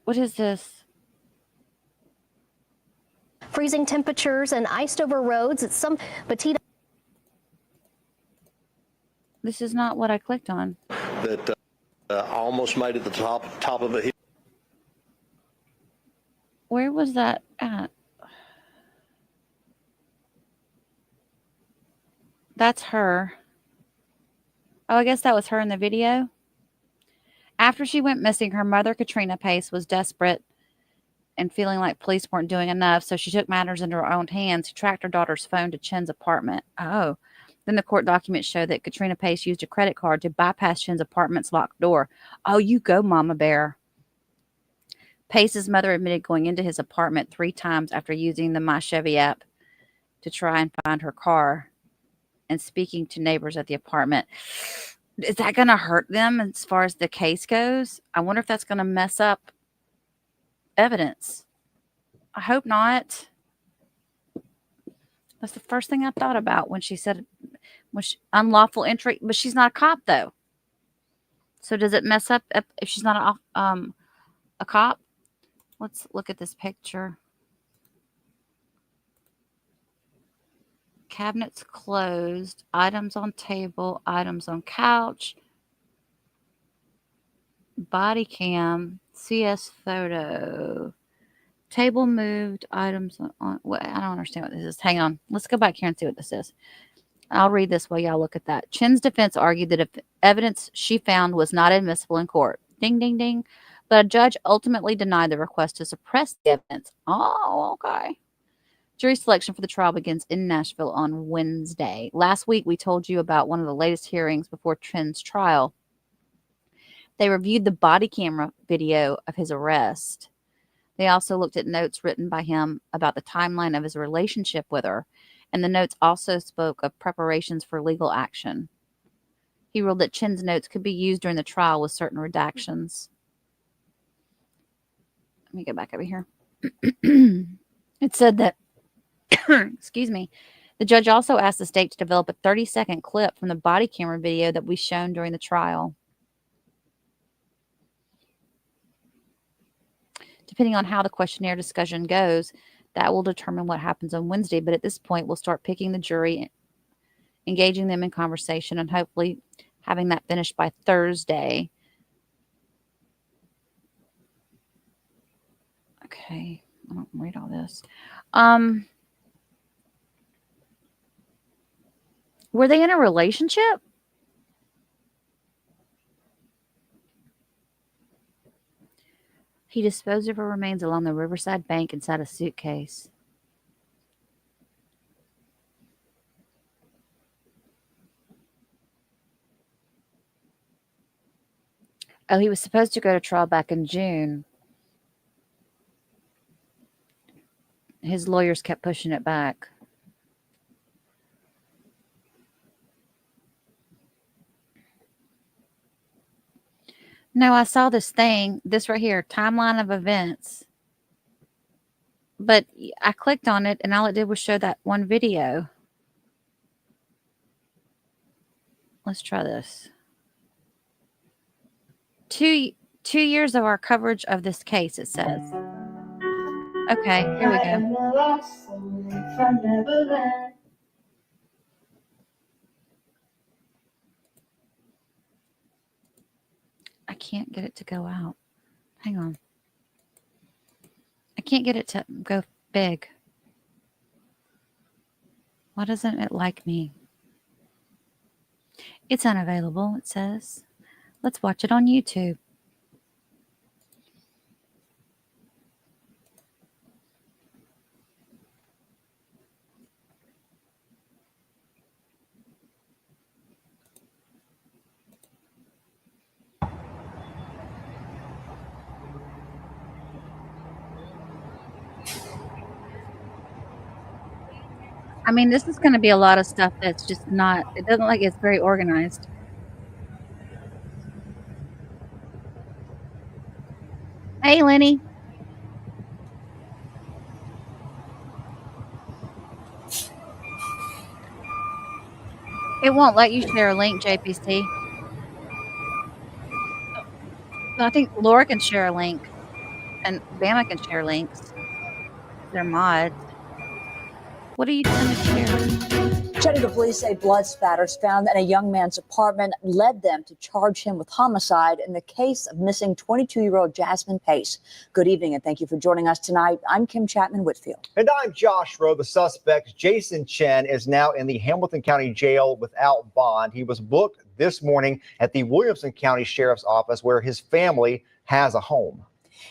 What is this? Freezing temperatures and iced over roads. It's some Batita. This is not what I clicked on. That almost made it the top of a hill. Where was that at? That's her. Oh, I guess that was her in the video. After she went missing, her mother, Katrina Pace, was desperate and feeling like police weren't doing enough, so she took matters into her own hands. She tracked her daughter's phone to Chen's apartment. Oh. Then the court documents show that Katrina Pace used a credit card to bypass Chen's apartment's locked door. Oh, you go, Mama Bear. Pace's mother admitted going into his apartment 3 times after using the My Chevy app to try and find her car and speaking to neighbors at the apartment. Is that going to hurt them as far as the case goes? I wonder if that's going to mess up evidence. I hope not. That's the first thing I thought about when she said unlawful entry, but she's not a cop though. So does it mess up if she's not a cop? Let's look at this picture. Cabinets closed, items on table, items on couch, body cam, CS photo. Table moved, items on. Well, I don't understand what this is. Hang on. Let's go back here and see what this is. I'll read this while y'all look at that. Chen's defense argued that if evidence she found was not admissible in court. Ding, ding, ding. But a judge ultimately denied the request to suppress the evidence. Oh, okay. Jury selection for the trial begins in Nashville on Wednesday. Last week, we told you about one of the latest hearings before Chen's trial. They reviewed the body camera video of his arrest. They also looked at notes written by him about the timeline of his relationship with her, and the notes also spoke of preparations for legal action. He ruled that Chen's notes could be used during the trial with certain redactions. Let me go back over here. It said that, excuse me, the judge also asked the state to develop a 30-second clip from the body camera video that we shown during the trial. Depending on how the questionnaire discussion goes, that will determine what happens on Wednesday. But at this point, we'll start picking the jury, engaging them in conversation, and hopefully having that finished by Thursday. Okay, I don't read all this. Were they in a relationship? He disposed of her remains along the riverside bank inside a suitcase. Oh, he was supposed to go to trial back in June. His lawyers kept pushing it back. No, I saw this thing, this right here, timeline of events. But I clicked on it, and all it did was show that one video. Let's try this. Two years of our coverage of this case, it says. Okay, here we I go. am the lost soul from Neverland. I can't get it to go out. Hang on. I can't get it to go big. Why doesn't it like me? It's unavailable, it says. Let's watch it on YouTube. I mean, this is going to be a lot of stuff that's just not, it doesn't look like it's very organized. Hey, Lenny. It won't let you share a link, JPC. I think Laura can share a link, and Bama can share links. They're mods. What are you trying to share? Chattanooga police say blood spatters found in a young man's apartment led them to charge him with homicide in the case of missing 22-year-old Jasmine Pace. Good evening, and thank you for joining us tonight. I'm Kim Chapman-Whitfield. And I'm Josh Rowe. The suspect, Jason Chen, is now in the Hamilton County Jail without bond. He was booked this morning at the Williamson County Sheriff's Office, where his family has a home.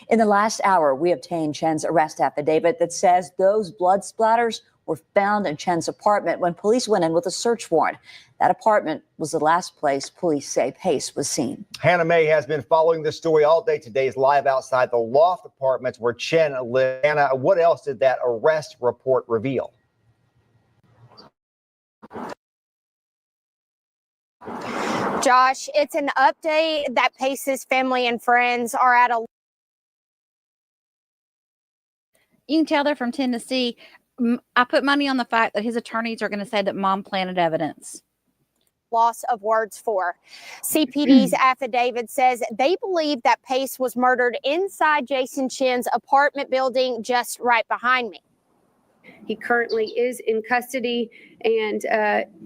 In the last hour, we obtained Chen's arrest affidavit that says those blood splatters were found in Chen's apartment when police went in with a search warrant. That apartment was the last place police say Pace was seen. Hannah Mae has been following this story all day. Today is live outside the loft apartments where Chen lived. Hannah, what else did that arrest report reveal? Josh, it's an update that Pace's family and friends are at a... You can tell they're from Tennessee. I put money on the fact that his attorneys are going to say that mom planted evidence. Loss of words for. CPD's affidavit says they believe that Pace was murdered inside Jason Chen's apartment building just right behind me. He currently is in custody, and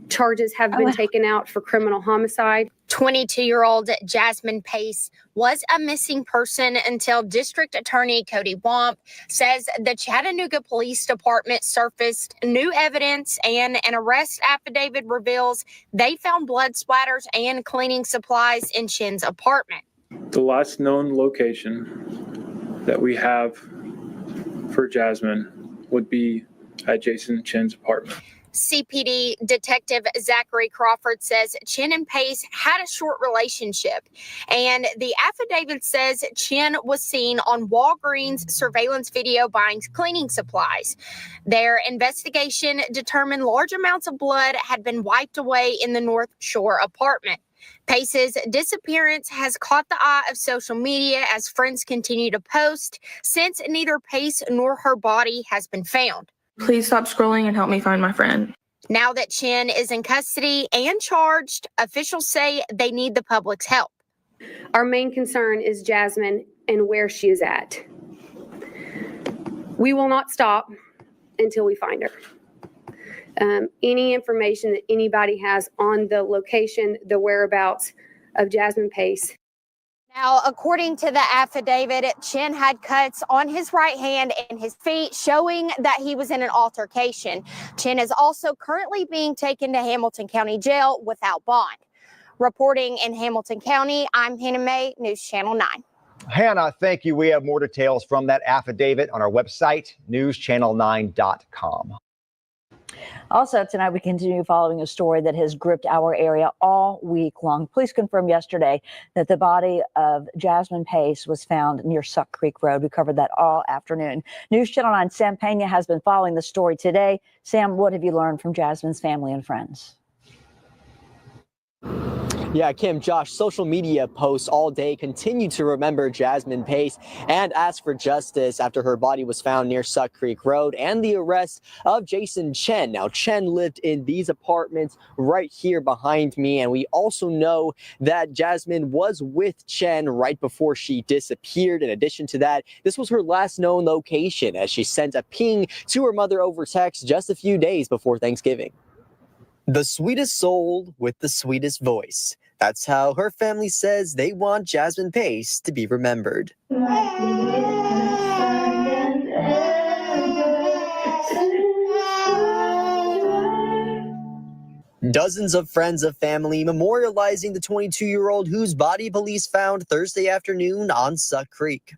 charges have been taken out for criminal homicide. 22-year-old Jasmine Pace was a missing person until District Attorney Cody Womp says the Chattanooga Police Department surfaced new evidence, and an arrest affidavit reveals they found blood splatters and cleaning supplies in Chen's apartment. The last known location that we have for Jasmine would be at Jason Chen's apartment. CPD Detective Zachary Crawford says Chen and Pace had a short relationship, and the affidavit says Chen was seen on Walgreens surveillance video buying cleaning supplies. Their investigation determined large amounts of blood had been wiped away in the North Shore apartment. Pace's disappearance has caught the eye of social media as friends continue to post since neither Pace nor her body has been found. Please stop scrolling and help me find my friend. Now that Chen is in custody and charged, officials say they need the public's help. Our main concern is Jasmine and where she is at. We will not stop until we find her. Any information that anybody has on the location, the whereabouts of Jasmine Pace. Now, according to the affidavit, Chen had cuts on his right hand and his feet, showing that he was in an altercation. Chen is also currently being taken to Hamilton County Jail without bond. Reporting in Hamilton County, I'm Hannah Mae, News Channel 9. Hannah, thank you. We have more details from that affidavit on our website, newschannel9.com. Also tonight, we continue following a story that has gripped our area all week long. Police confirmed yesterday that the body of Jasmine Pace was found near Suck Creek Road. We covered that all afternoon. News Channel 9 Sam Pena has been following the story today. Sam, what have you learned from Jasmine's family and friends? Yeah, Kim, Josh, social media posts all day continue to remember Jasmine Pace and ask for justice after her body was found near Suck Creek Road and the arrest of Jason Chen. Now, Chen lived in these apartments right here behind me, and we also know that Jasmine was with Chen right before she disappeared. In addition to that, this was her last known location as she sent a ping to her mother over text just a few days before Thanksgiving. The sweetest soul with the sweetest voice. That's how her family says they want Jasmine Pace to be remembered. Dozens of friends of family memorializing the 22-year-old whose body police found Thursday afternoon on Suck Creek.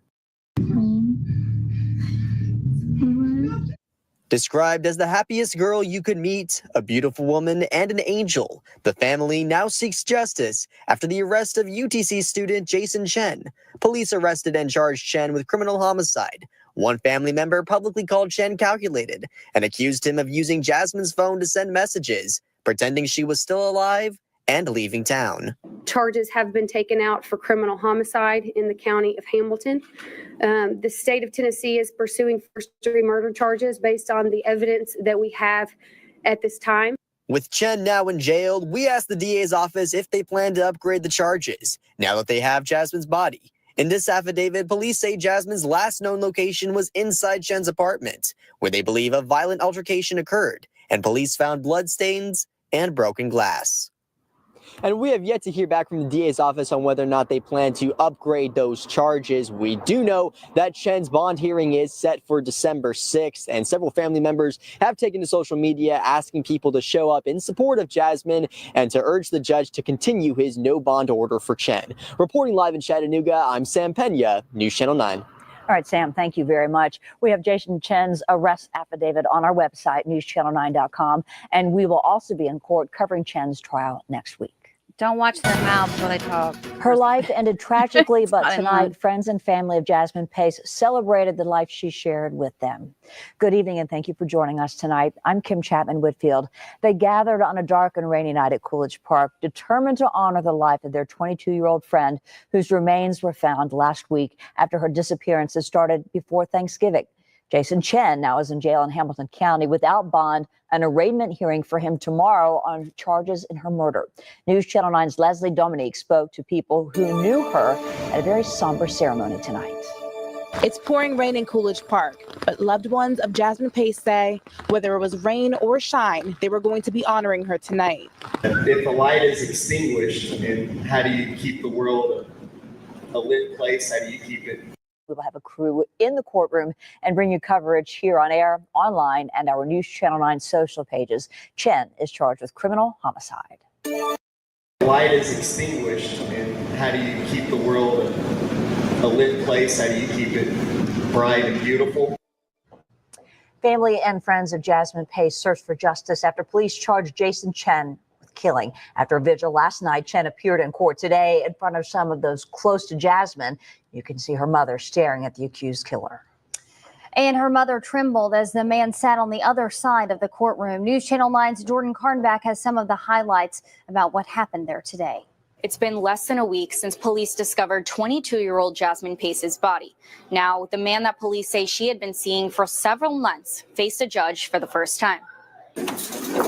Described as the happiest girl you could meet, a beautiful woman, and an angel, the family now seeks justice after the arrest of UTC student Jason Chen. Police arrested and charged Chen with criminal homicide. One family member publicly called Chen calculated and accused him of using Jasmine's phone to send messages, pretending she was still alive and leaving town. Charges have been taken out for criminal homicide in the county of Hamilton. The state of Tennessee is pursuing first-degree murder charges based on the evidence that we have at this time. With Chen now in jail, we asked the DA's office if they plan to upgrade the charges now that they have Jasmine's body. In this affidavit, police say Jasmine's last known location was inside Chen's apartment, where they believe a violent altercation occurred, and police found bloodstains and broken glass. And we have yet to hear back from the DA's office on whether or not they plan to upgrade those charges. We do know that Chen's bond hearing is set for December 6th, and several family members have taken to social media asking people to show up in support of Jasmine and to urge the judge to continue his no bond order for Chen. Reporting live in Chattanooga, I'm Sam Pena, News Channel 9. All right, Sam, thank you very much. We have Jason Chen's arrest affidavit on our website, newschannel9.com, and we will also be in court covering Chen's trial next week. Don't watch their mouths when they talk. Her life ended tragically, but tonight, friends and family of Jasmine Pace celebrated the life she shared with them. Good evening, and thank you for joining us tonight. I'm Kim Chapman-Whitfield. They gathered on a dark and rainy night at Coolidge Park, determined to honor the life of their 22-year-old friend, whose remains were found last week after her disappearance that started before Thanksgiving. Jason Chen now is in jail in Hamilton County without bond, an arraignment hearing for him tomorrow on charges in her murder. News Channel 9's Leslie Dominique spoke to people who knew her at a very somber ceremony tonight. It's pouring rain in Coolidge Park, but loved ones of Jasmine Pace say whether it was rain or shine, they were going to be honoring her tonight. If the light is extinguished, and how do you keep the world a lit place? How do you keep it? We will have a crew in the courtroom and bring you coverage here on air, online, and our News Channel 9 social pages. Chen is charged with criminal homicide. The light is extinguished, and how do you keep the world a lit place? How do you keep it bright and beautiful? Family and friends of Jasmine Pace searched for justice after police charged Jason Chen with killing. After a vigil last night, Chen appeared in court today in front of some of those close to Jasmine. You can see her mother staring at the accused killer. And her mother trembled as the man sat on the other side of the courtroom. News Channel 9's Jordan Karnback has some of the highlights about what happened there today. It's been less than a week since police discovered 22-year-old Jasmine Pace's body. Now, the man that police say she had been seeing for several months faced a judge for the first time.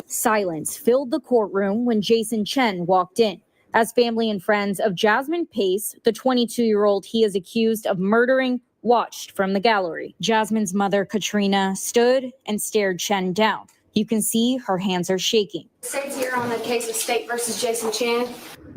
Silence filled the courtroom when Jason Chen walked in, as family and friends of Jasmine Pace, the 22-year-old he is accused of murdering, watched from the gallery. Jasmine's mother, Katrina, stood and stared Chen down. You can see her hands are shaking. State's here on the case of State versus Jason Chen.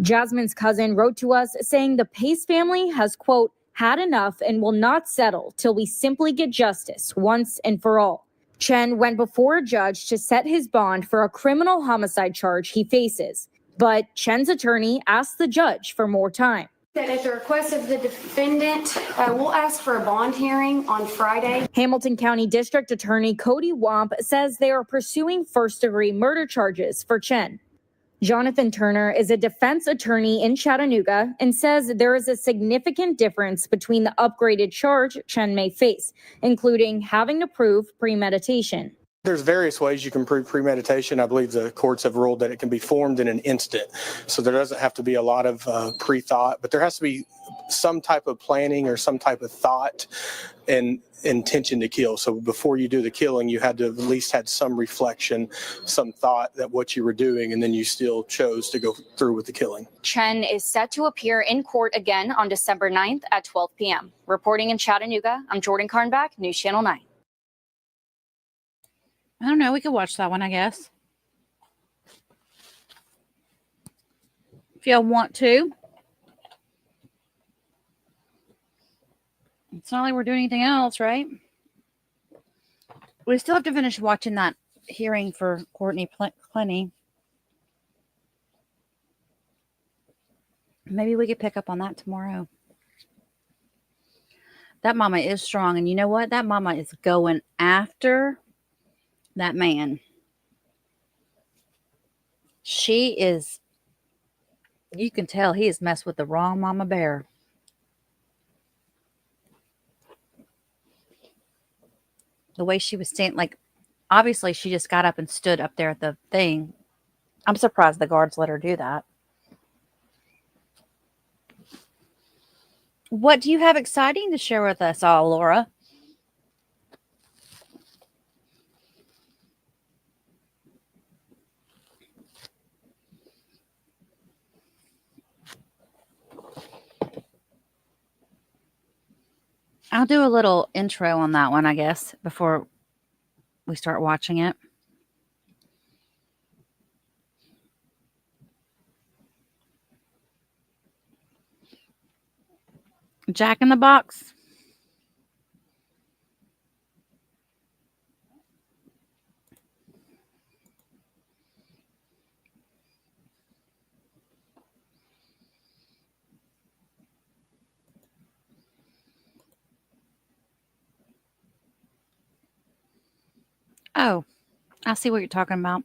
Jasmine's cousin wrote to us saying the Pace family has, quote, had enough and will not settle till we simply get justice once and for all. Chen went before a judge to set his bond for a criminal homicide charge he faces. But Chen's attorney asked the judge for more time. That at the request of the defendant, we'll ask for a bond hearing on Friday. Hamilton County District Attorney Cody Womp says they are pursuing first-degree murder charges for Chen. Jonathan Turner is a defense attorney in Chattanooga and says there is a significant difference between the upgraded charge Chen may face, including having to prove premeditation. There's various ways you can prove premeditation. I believe the courts have ruled that it can be formed in an instant. So there doesn't have to be a lot of pre-thought, but there has to be some type of planning or some type of thought and intention to kill. So before you do the killing, you had to at least had some reflection, some thought that what you were doing, and then you still chose to go through with the killing. Chen is set to appear in court again on December 9th at 12 p.m. Reporting in Chattanooga, I'm Jordan Karnback, News Channel 9. I don't know. We could watch that one, I guess. If y'all want to. It's not like we're doing anything else, right? We still have to finish watching that hearing for Courtney Plenty. Maybe we could pick up on that tomorrow. That mama is strong. And you know what? That mama is going after that man. She is, you can tell he has messed with the wrong mama bear. The way she was standing, like, obviously she just got up and stood up there at the thing. I'm surprised the guards let her do that. What do you have exciting to share with us all, Laura? I'll do a little intro on that one, I guess, before we start watching it. Jack in the Box. Oh, I see what you're talking about.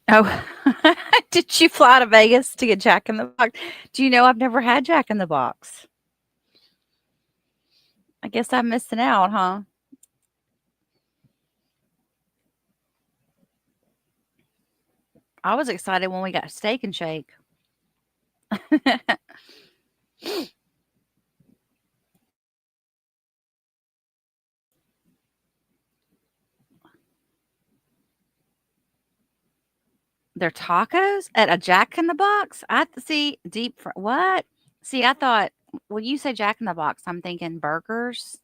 Oh, did you fly to Vegas to get Jack in the Box? Do you know I've never had Jack in the Box? I guess I'm missing out, huh? I was excited when we got Steak and Shake. They're tacos at a Jack in the Box? I see what? See, I thought when you say Jack in the Box, I'm thinking burgers.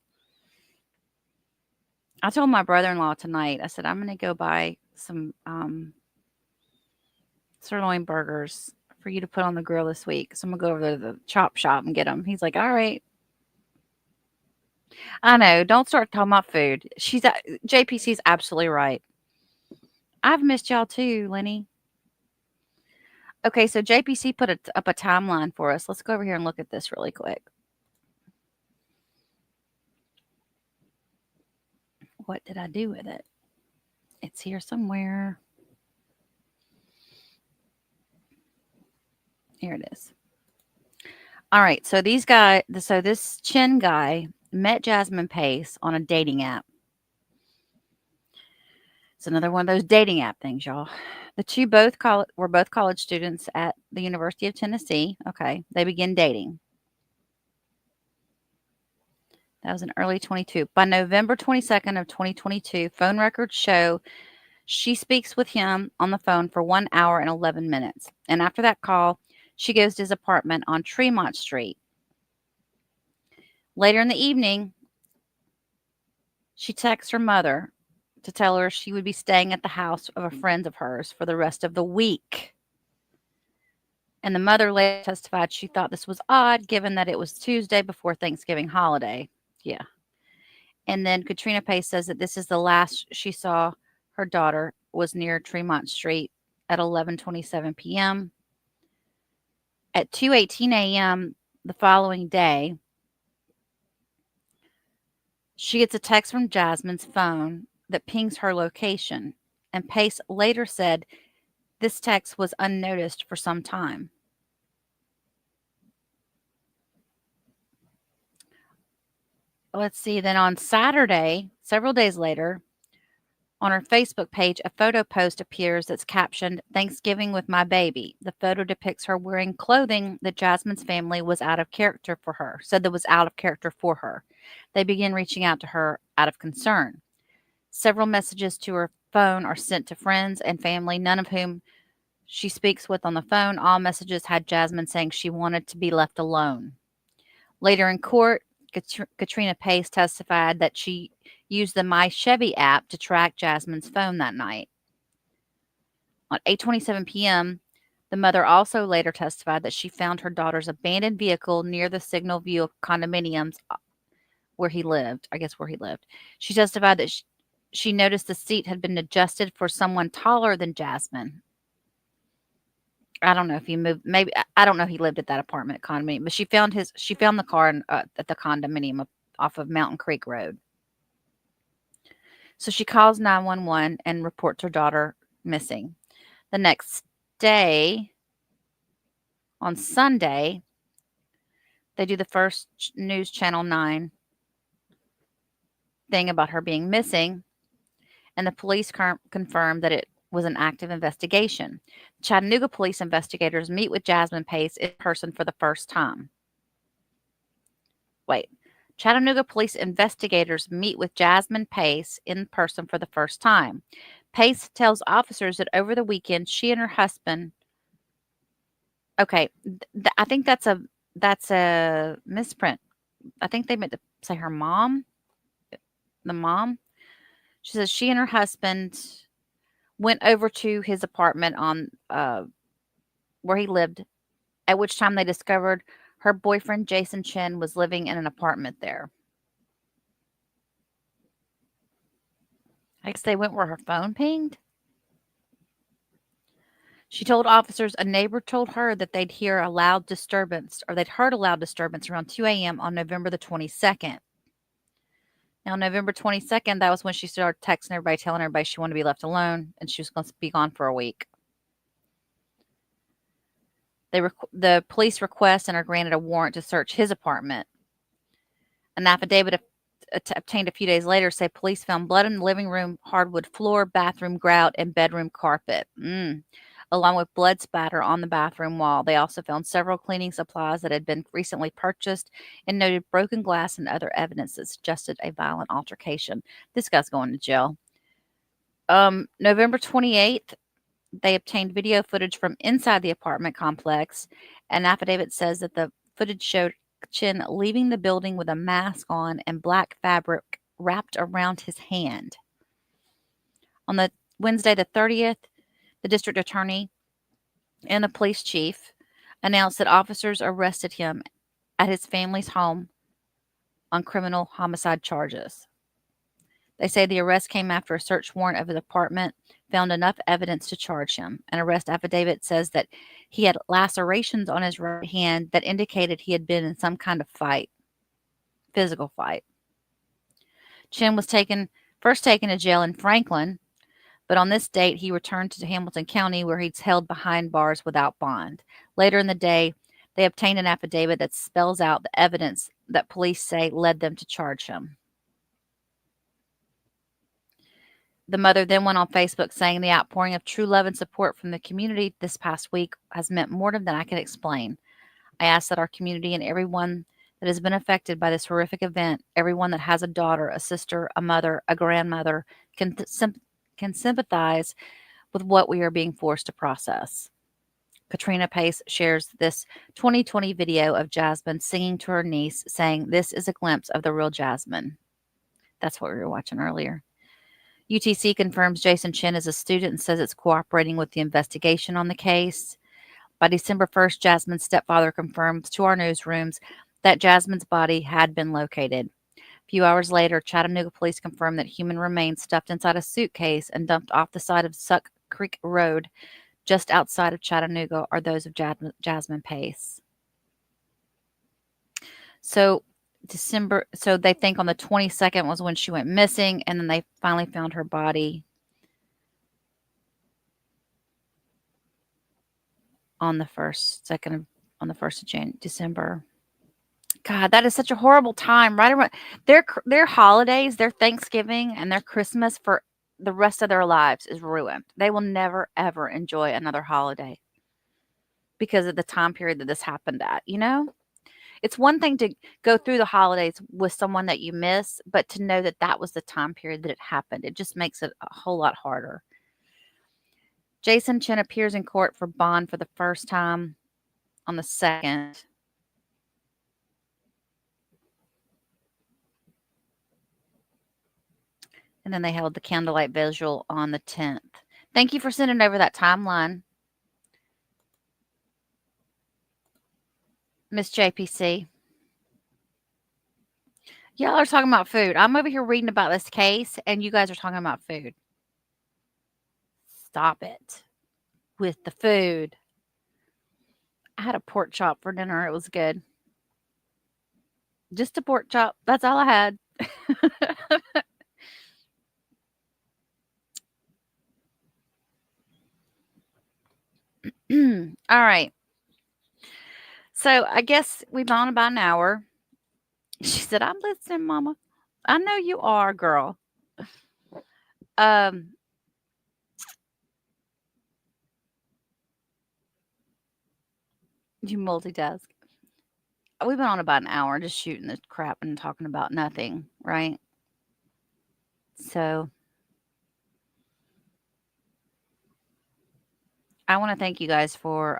I told my brother-in-law tonight, I said, I'm going to go buy some sirloin burgers for you to put on the grill this week. So I'm going to go over to the chop shop and get them. He's like, all right. I know. Don't start talking about food. JPC's absolutely right. I've missed y'all too, Lenny. Okay, so JPC put up a timeline for us. Let's go over here and look at this really quick. What did I do with it? It's here somewhere. Here it is. All right, so this Chen guy met Jasmine Pace on a dating app. It's another one of those dating app things, y'all. The two were both college students at the University of Tennessee. Okay, they begin dating. That was in early 22. By November 22nd of 2022, phone records show she speaks with him on the phone for 1 hour and 11 minutes. And after that call, she goes to his apartment on Tremont Street. Later in the evening, She texts her mother to tell her she would be staying at the house of a friend of hers for the rest of the week. And the mother later testified she thought this was odd given that it was Tuesday before Thanksgiving holiday. Yeah. And then Katrina Pace says that this is the last she saw her daughter was near Tremont Street at 11:27 p.m. At 2:18 a.m. the following day, she gets a text from Jasmine's phone that pings her location, and Pace later said this text was unnoticed for some time. Let's see, then on Saturday, several days later, on her Facebook page, a photo post appears that's captioned, "Thanksgiving with my baby." The photo depicts her wearing clothing that Jasmine's family was out of character for her, said that was out of character for her. They begin reaching out to her out of concern. Several messages to her phone are sent to friends and family, none of whom she speaks with on the phone. All messages had Jasmine saying she wanted to be left alone. Later in court, Katrina Pace testified that she used the My Chevy app to track Jasmine's phone that night. On 8:27 p.m., the mother also later testified that she found her daughter's abandoned vehicle near the Signal View condominiums where he lived. She testified that she noticed the seat had been adjusted for someone taller than Jasmine. I don't know if he moved. Maybe I don't know. He lived at that apartment condominium, but she found the car at the condominium off of Mountain Creek Road. So she calls 911 and reports her daughter missing. The next day, on Sunday, they do the first News Channel 9 thing about her being missing, and the police confirmed that it was an active investigation. Chattanooga police investigators meet with Jasmine Pace in person for the first time. Chattanooga police investigators meet with Jasmine Pace in person for the first time. Pace tells officers that over the weekend, she and her husband. Okay, I think that's a misprint. I think they meant to say her mom. The mom. She says she and her husband went over to his apartment on where he lived, at which time they discovered her boyfriend, Jason Chen, was living in an apartment there. I guess they went where her phone pinged. She told officers a neighbor told her that they'd heard a loud disturbance around 2 a.m. on November the 22nd. Now, November 22nd, that was when she started texting everybody, telling everybody she wanted to be left alone, and she was going to be gone for a week. The police request and are granted a warrant to search his apartment. An affidavit obtained a few days later say police found blood in the living room, hardwood floor, bathroom grout, and bedroom carpet, along with blood spatter on the bathroom wall. They also found several cleaning supplies that had been recently purchased and noted broken glass and other evidence that suggested a violent altercation. This guy's going to jail. November 28th, they obtained video footage from inside the apartment complex. An affidavit says that the footage showed Chen leaving the building with a mask on and black fabric wrapped around his hand. On the Wednesday the 30th, the district attorney and the police chief announced that officers arrested him at his family's home on criminal homicide charges. They say the arrest came after a search warrant of his apartment found enough evidence to charge him. An arrest affidavit says that he had lacerations on his right hand that indicated he had been in some kind of fight, physical fight. Chen was first taken to jail in Franklin, but on this date, he returned to Hamilton County where he's held behind bars without bond. Later in the day, they obtained an affidavit that spells out the evidence that police say led them to charge him. The mother then went on Facebook saying the outpouring of true love and support from the community this past week has meant more than I can explain. I ask that our community and everyone that has been affected by this horrific event, everyone that has a daughter, a sister, a mother, a grandmother, can sympathize with what we are being forced to process. Katrina Pace shares this 2020 video of Jasmine singing to her niece, saying, "This is a glimpse of the real Jasmine." That's what we were watching earlier. UTC confirms Jason Chen is a student and says it's cooperating with the investigation on the case. By December 1st, Jasmine's stepfather confirms to our newsrooms that Jasmine's body had been located. A few hours later, Chattanooga police confirmed that human remains stuffed inside a suitcase and dumped off the side of Suck Creek Road just outside of Chattanooga are those of Jasmine Pace. So they think on the 22nd was when she went missing, and then they finally found her body on the 1st of December. God, that is such a horrible time. Right around their holidays, their Thanksgiving and their Christmas for the rest of their lives is ruined. They will never, ever enjoy another holiday because of the time period that this happened at, you know? It's one thing to go through the holidays with someone that you miss, but to know that that was the time period that it happened, it just makes it a whole lot harder. Jason Chen appears in court for bond for the first time on the 2nd. And then they held the candlelight vigil on the 10th. Thank you for sending over that timeline, Miss JPC. Y'all are talking about food. I'm over here reading about this case, and you guys are talking about food. Stop it with the food. I had a pork chop for dinner. It was good. Just a pork chop. That's all I had. All right. So I guess we've gone about an hour. She said, I'm listening, Mama. I know you are, girl. You multitask. We've been on about an hour just shooting the crap and talking about nothing, right? So I want to thank you guys for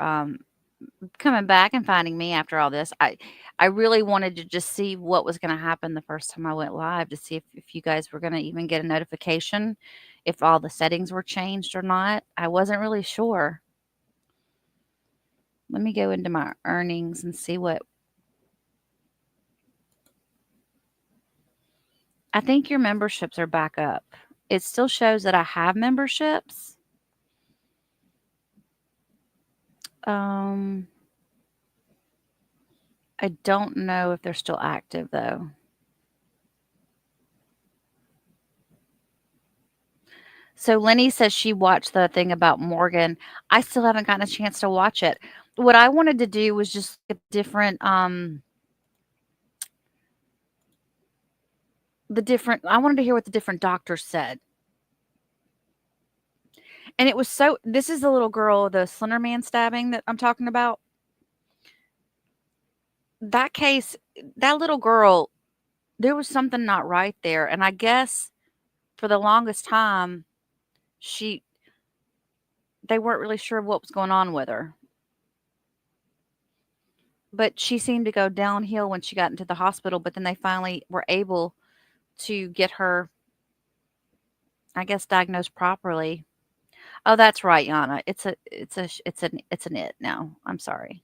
coming back and finding me after all this. I really wanted to just see what was going to happen the first time I went live, to see if you guys were going to even get a notification, if all the settings were changed or not. I wasn't really sure. Let me go into my earnings and see what. I think your memberships are back up. It still shows that I have memberships. I don't know if they're still active, though. So Lenny says she watched the thing about Morgan. I still haven't gotten a chance to watch it. What I wanted to do was just get different, I wanted to hear what the different doctors said. And it was this is the little girl, the Slender Man stabbing that I'm talking about. That case, that little girl, there was something not right there. And I guess for the longest time, they weren't really sure what was going on with her. But she seemed to go downhill when she got into the hospital, but then they finally were able to get her, I guess, diagnosed properly. Oh, that's right, Yana. It's an it now. I'm sorry.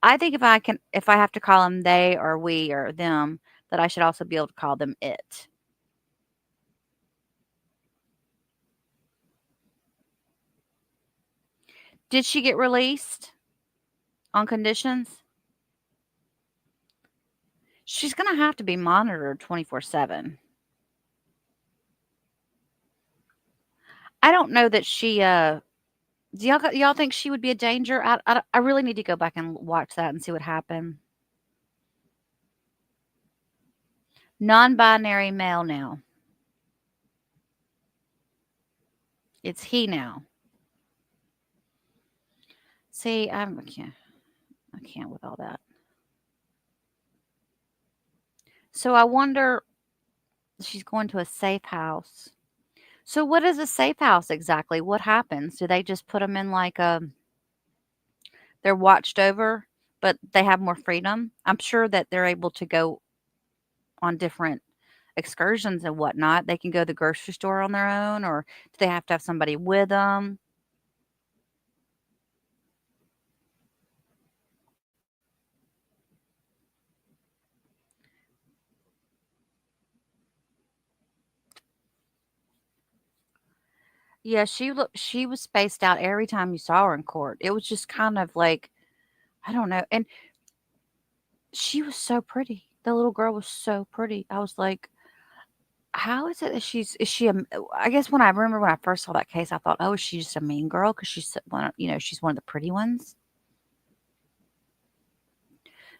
I think if I have to call them they or we or them, that I should also be able to call them it. Did she get released on conditions? She's going to have to be monitored 24/7. I don't know that she, do y'all think she would be a danger? I really need to go back and watch that and see what happened. Non-binary male now. It's he now. See, I can't with all that. So I wonder, she's going to a safe house. So what is a safe house exactly? What happens? Do they just put them in like they're watched over, but they have more freedom? I'm sure that they're able to go on different excursions and whatnot. They can go to the grocery store on their own, or do they have to have somebody with them? Yeah, she was spaced out every time you saw her in court. It was just kind of like, I don't know. And she was so pretty. The little girl was so pretty. I was like, how is it that is she I guess when I remember when I first saw that case, I thought, oh, is she just a mean girl because she's one, she's one of the pretty ones.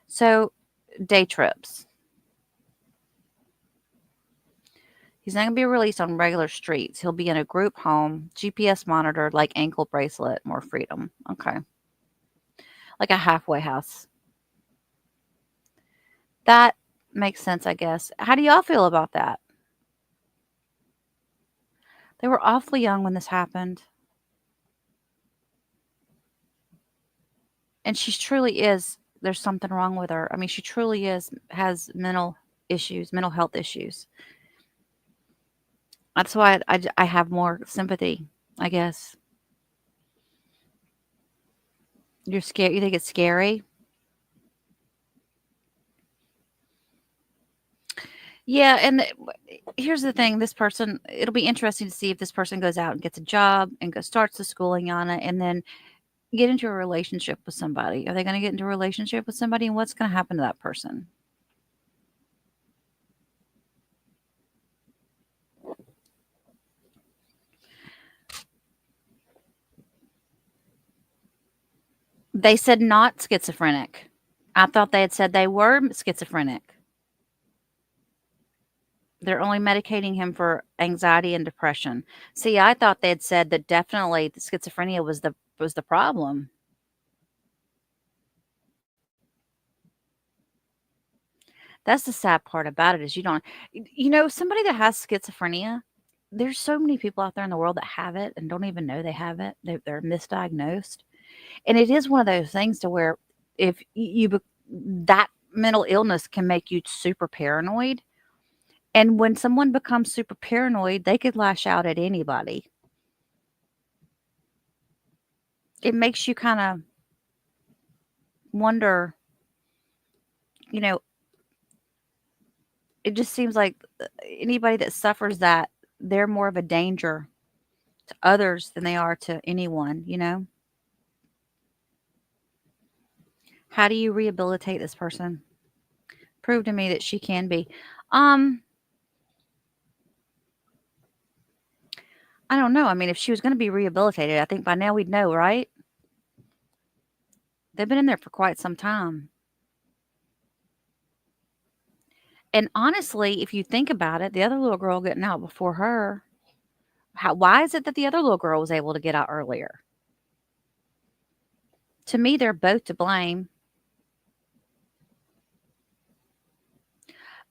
So, day trips. He's not going to be released on regular streets. He'll be in a group home, GPS monitored, like ankle bracelet, more freedom. Okay. Like a halfway house. That makes sense, I guess. How do y'all feel about that? They were awfully young when this happened. And she truly is, there's something wrong with her. I mean, she truly has mental health issues. That's why I have more sympathy, I guess. You're scared? You think it's scary? Yeah, and here's the thing. This person, it'll be interesting to see if this person goes out and gets a job and starts the schooling on it and then get into a relationship with somebody. Are they going to get into a relationship with somebody, and what's going to happen to that person? They said not schizophrenic. I thought they had said they were schizophrenic. They're only medicating him for anxiety and depression. See, I thought they had said that definitely the schizophrenia was the problem. That's the sad part about it is somebody that has schizophrenia, there's so many people out there in the world that have it and don't even know they have it. They're misdiagnosed. And it is one of those things to where if that mental illness can make you super paranoid. And when someone becomes super paranoid, they could lash out at anybody. It makes you kind of wonder, it just seems like anybody that suffers that, they're more of a danger to others than they are to anyone. How do you rehabilitate this person? Prove to me that she can be. I don't know. I mean, if she was going to be rehabilitated, I think by now we'd know, right? They've been in there for quite some time. And honestly, if you think about it, the other little girl getting out before her, why is it that the other little girl was able to get out earlier? To me, they're both to blame.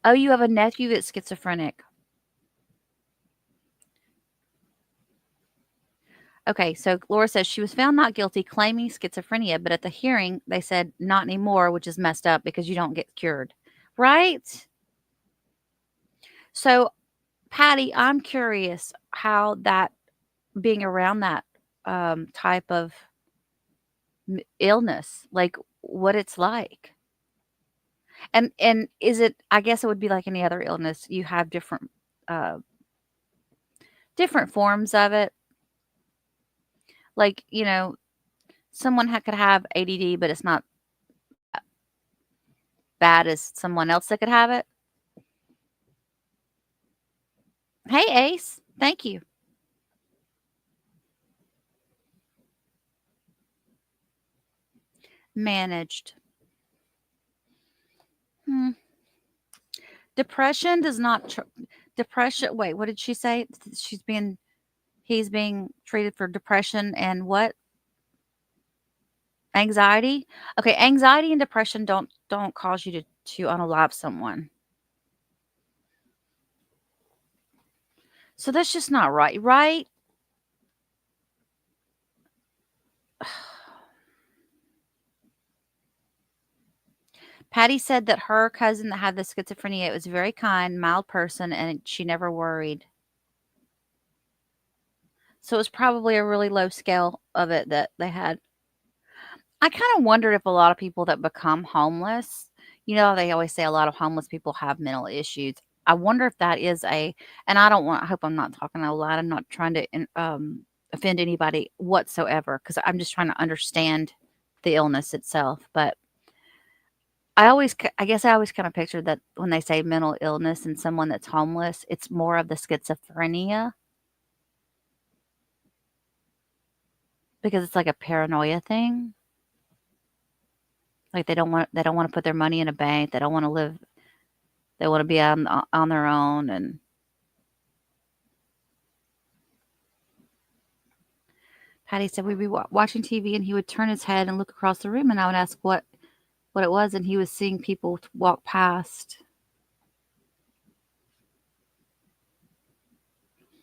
Oh, you have a nephew that's schizophrenic. Okay, so Laura says she was found not guilty claiming schizophrenia, but at the hearing, they said not anymore, which is messed up because you don't get cured. Right? So, Patty, I'm curious how that being around that type of illness, like what it's like. And is it, I guess it would be like any other illness. You have different forms of it. Like, someone could have ADD, but it's not bad as someone else that could have it. Hey, Ace. Thank you. Managed. Depression does not. Depression. Wait, what did she say? He's being treated for depression and what? Anxiety. Okay, anxiety and depression don't cause you to unalive someone. So that's just not right, right? Patty said that her cousin that had the schizophrenia was a very kind, mild person, and she never worried. So it was probably a really low scale of it that they had. I kind of wondered if a lot of people that become homeless, they always say a lot of homeless people have mental issues. I wonder if that is and I hope I'm not talking a lot. I'm not trying to offend anybody whatsoever, because I'm just trying to understand the illness itself. But I guess I always kind of pictured that when they say mental illness and someone that's homeless, it's more of the schizophrenia, because it's like a paranoia thing. Like they don't want to put their money in a bank. They don't want to live. They want to be on their own. And Patty said we'd be watching TV, and he would turn his head and look across the room, and I would ask what it was, and he was seeing people walk past.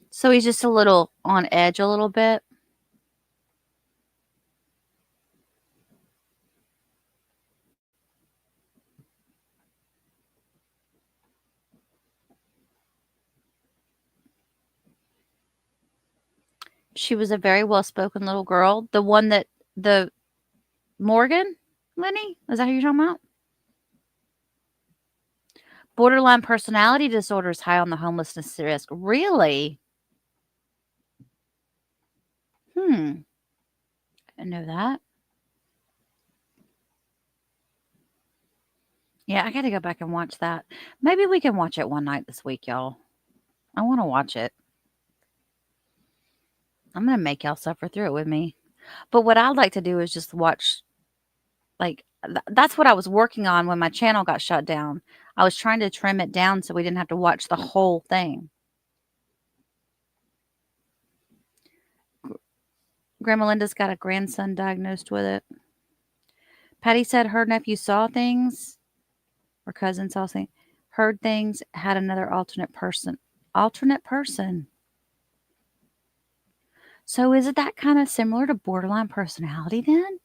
So he's just a little on edge a little bit. She was a very well-spoken little girl. The one that the Morgan, Lenny, is that who you're talking about? Borderline personality disorder is high on the homelessness risk. Really? I didn't know that. Yeah, I got to go back and watch that. Maybe we can watch it one night this week, y'all. I want to watch it. I'm going to make y'all suffer through it with me. But what I'd like to do is just watch, that's what I was working on when my channel got shut down. I was trying to trim it down so we didn't have to watch the whole thing. Grandma Linda's got a grandson diagnosed with it. Patty said her nephew saw things. Her cousin saw things. Heard things. Had another alternate person. Alternate person. So is it that kind of similar to borderline personality then?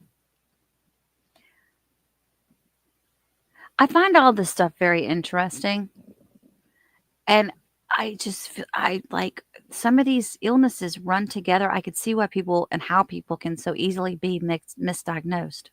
I find all this stuff very interesting. And I just feel, some of these illnesses run together. I could see why people and how people can so easily be misdiagnosed.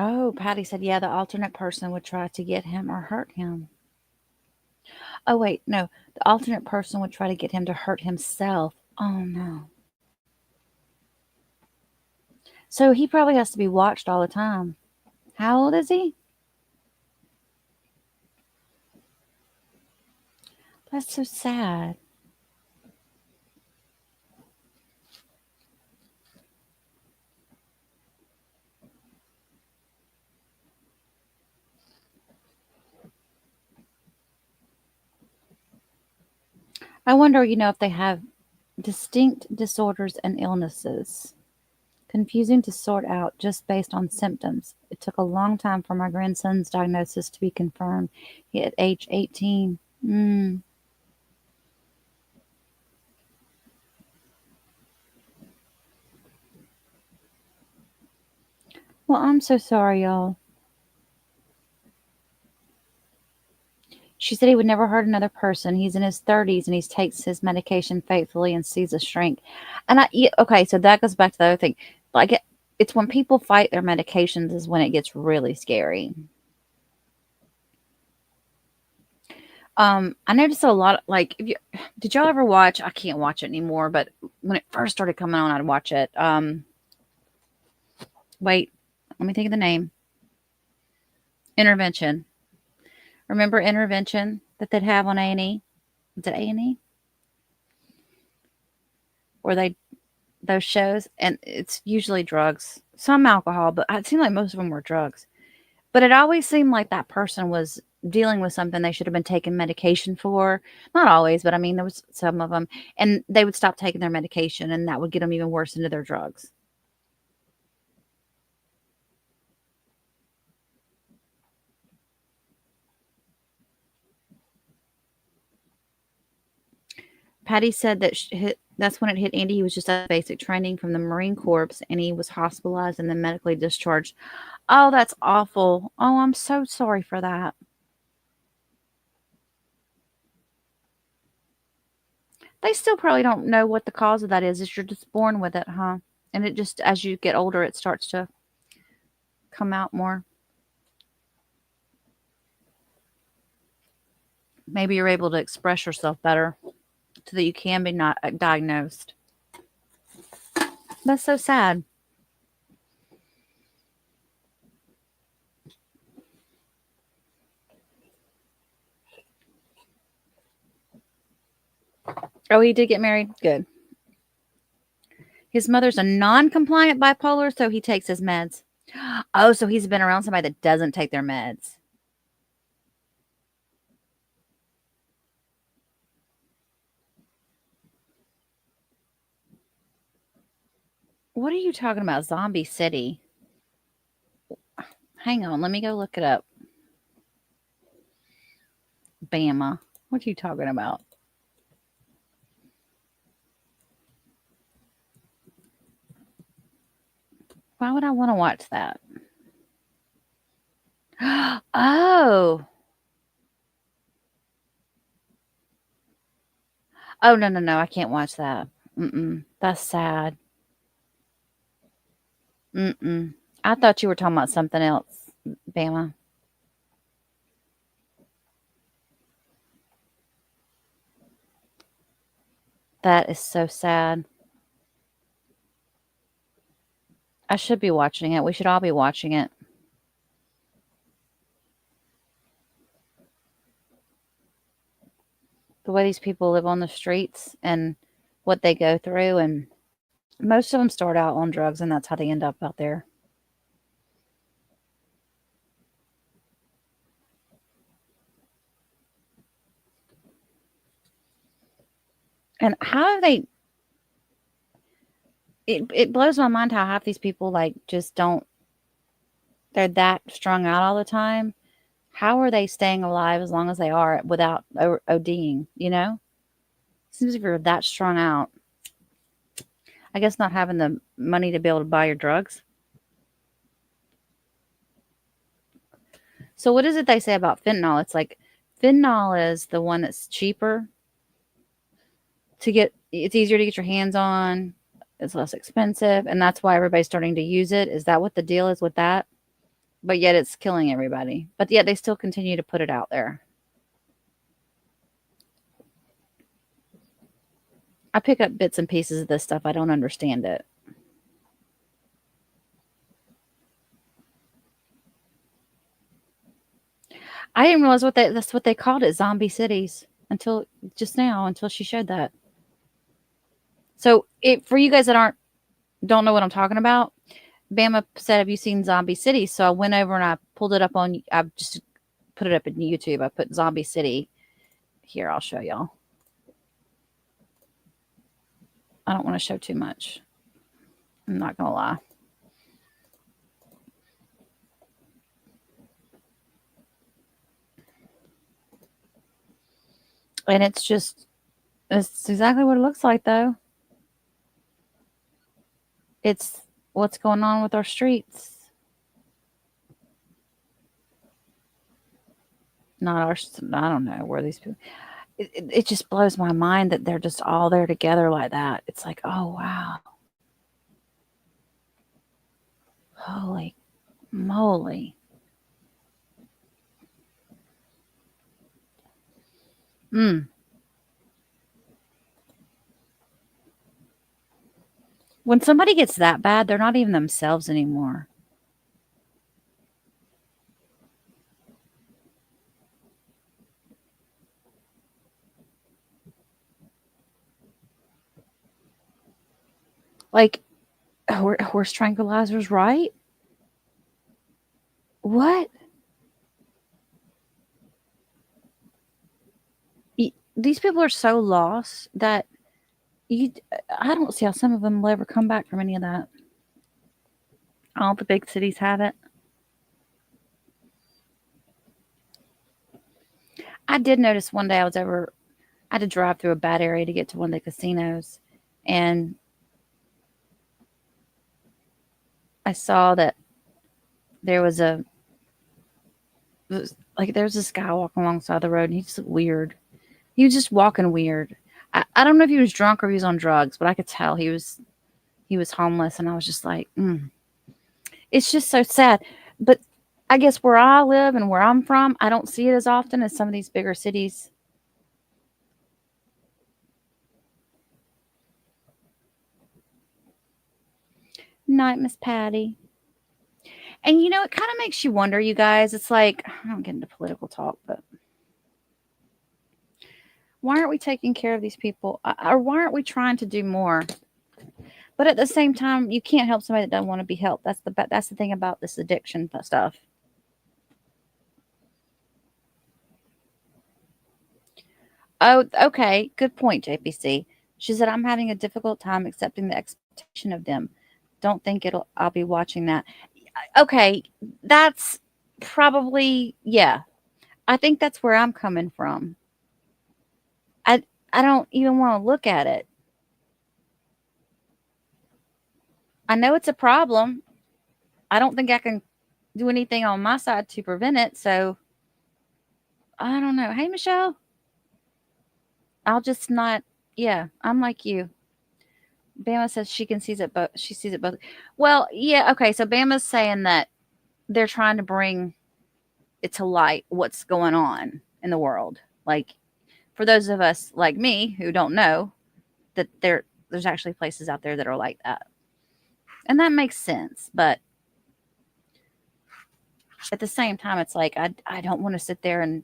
Oh, Patty said, yeah, the alternate person would try to get him or hurt him. Oh, wait, no. The alternate person would try to get him to hurt himself. Oh, no. So he probably has to be watched all the time. How old is he? That's so sad. I wonder, if they have distinct disorders and illnesses. Confusing to sort out just based on symptoms. It took a long time for my grandson's diagnosis to be confirmed. He at age 18. Well, I'm so sorry, y'all. She said he would never hurt another person. He's in his 30s and he takes his medication faithfully and sees a shrink. And okay, so that goes back to the other thing. It's when people fight their medications is when it gets really scary. I noticed a lot, did y'all ever watch, I can't watch it anymore, but when it first started coming on, I'd watch it. Wait, let me think of the name. Intervention. Remember Intervention that they'd have on A&E? Is it A&E? Or those shows, and it's usually drugs, some alcohol, but it seemed like most of them were drugs. But it always seemed like that person was dealing with something they should have been taking medication for. Not always, but I mean, there was some of them. And they would stop taking their medication, and that would get them even worse into their drugs. Patty said that that's when it hit Andy. He was just at basic training from the Marine Corps, and he was hospitalized and then medically discharged. Oh, that's awful. Oh, I'm so sorry for that. They still probably don't know what the cause of that is. You're just born with it, huh? And it just, as you get older, it starts to come out more. Maybe you're able to express yourself better so that you can be not diagnosed. That's so sad. Oh, he did get married? Good. His mother's a non-compliant bipolar, so he takes his meds. Oh, so he's been around somebody that doesn't take their meds. What are you talking about? Zombie City? Hang on, let me go look it up. Bama. What are you talking about? Why would I want to watch that? Oh. Oh, no. I can't watch that. That's sad. I thought you were talking about something else, Bama. That is so sad. I should be watching it. We should all be watching it. The way these people live on the streets and what they go through. And most of them start out on drugs, and that's how they end up out there. And how do they... It blows my mind how half these people, like, just don't... They're that strung out all the time. How are they staying alive as long as they are without ODing, you know? Seems if you're that strung out. I guess not having the money to be able to buy your drugs. So what is it they say about fentanyl? It's like fentanyl is the one that's cheaper to get. It's easier to get your hands on. It's less expensive. And that's why everybody's starting to use it. Is that what the deal is with that? But yet it's killing everybody. But yet they still continue to put it out there. I pick up bits and pieces of this stuff. I don't understand it. I didn't realize that's what they called it, zombie cities, until just now, until she showed that. So for you guys that don't know what I'm talking about, Bama said, have you seen Zombie City? So I went over and I pulled it up I just put it up in YouTube. I put Zombie City. Here, I'll show y'all. I don't want to show too much. I'm not going to lie. And it's exactly what it looks like, though. It's what's going on with our streets. I don't know where these people... It just blows my mind that they're just all there together like that. It's like, oh, wow. Holy moly. When somebody gets that bad, they're not even themselves anymore. Like, horse tranquilizers, right? What? these people are so lost that I don't see how some of them will ever come back from any of that. All the big cities have it. I did notice one day I had to drive through a bad area to get to one of the casinos, and I saw that there was there's this guy walking alongside the road, and he just looked weird. He was just walking weird. I don't know if he was drunk or if he was on drugs, but I could tell he was homeless, and I was just like, it's just so sad. But I guess where I live and where I'm from, I don't see it as often as some of these bigger cities. Night, Miss Patty. And you know, it kind of makes you wonder, you guys. It's like, I don't get into political talk, but why aren't we taking care of these people? Or why aren't we trying to do more? But at the same time, you can't help somebody that doesn't want to be helped. That's the thing about this addiction stuff. Oh, okay. Good point, JPC. She said, I'm having a difficult time accepting the expectation of them. Don't think I'll be watching that. Okay. That's probably, yeah. I think that's where I'm coming from. I don't even want to look at it. I know it's a problem. I don't think I can do anything on my side to prevent it. So I don't know. Hey, Michelle. I'll just not. Yeah, I'm like you. Bama says she sees it both. Well, yeah, okay. So Bama's saying that they're trying to bring it to light what's going on in the world. Like, for those of us like me who don't know that there's actually places out there that are like that. And that makes sense. But at the same time, it's like, I don't want to sit there and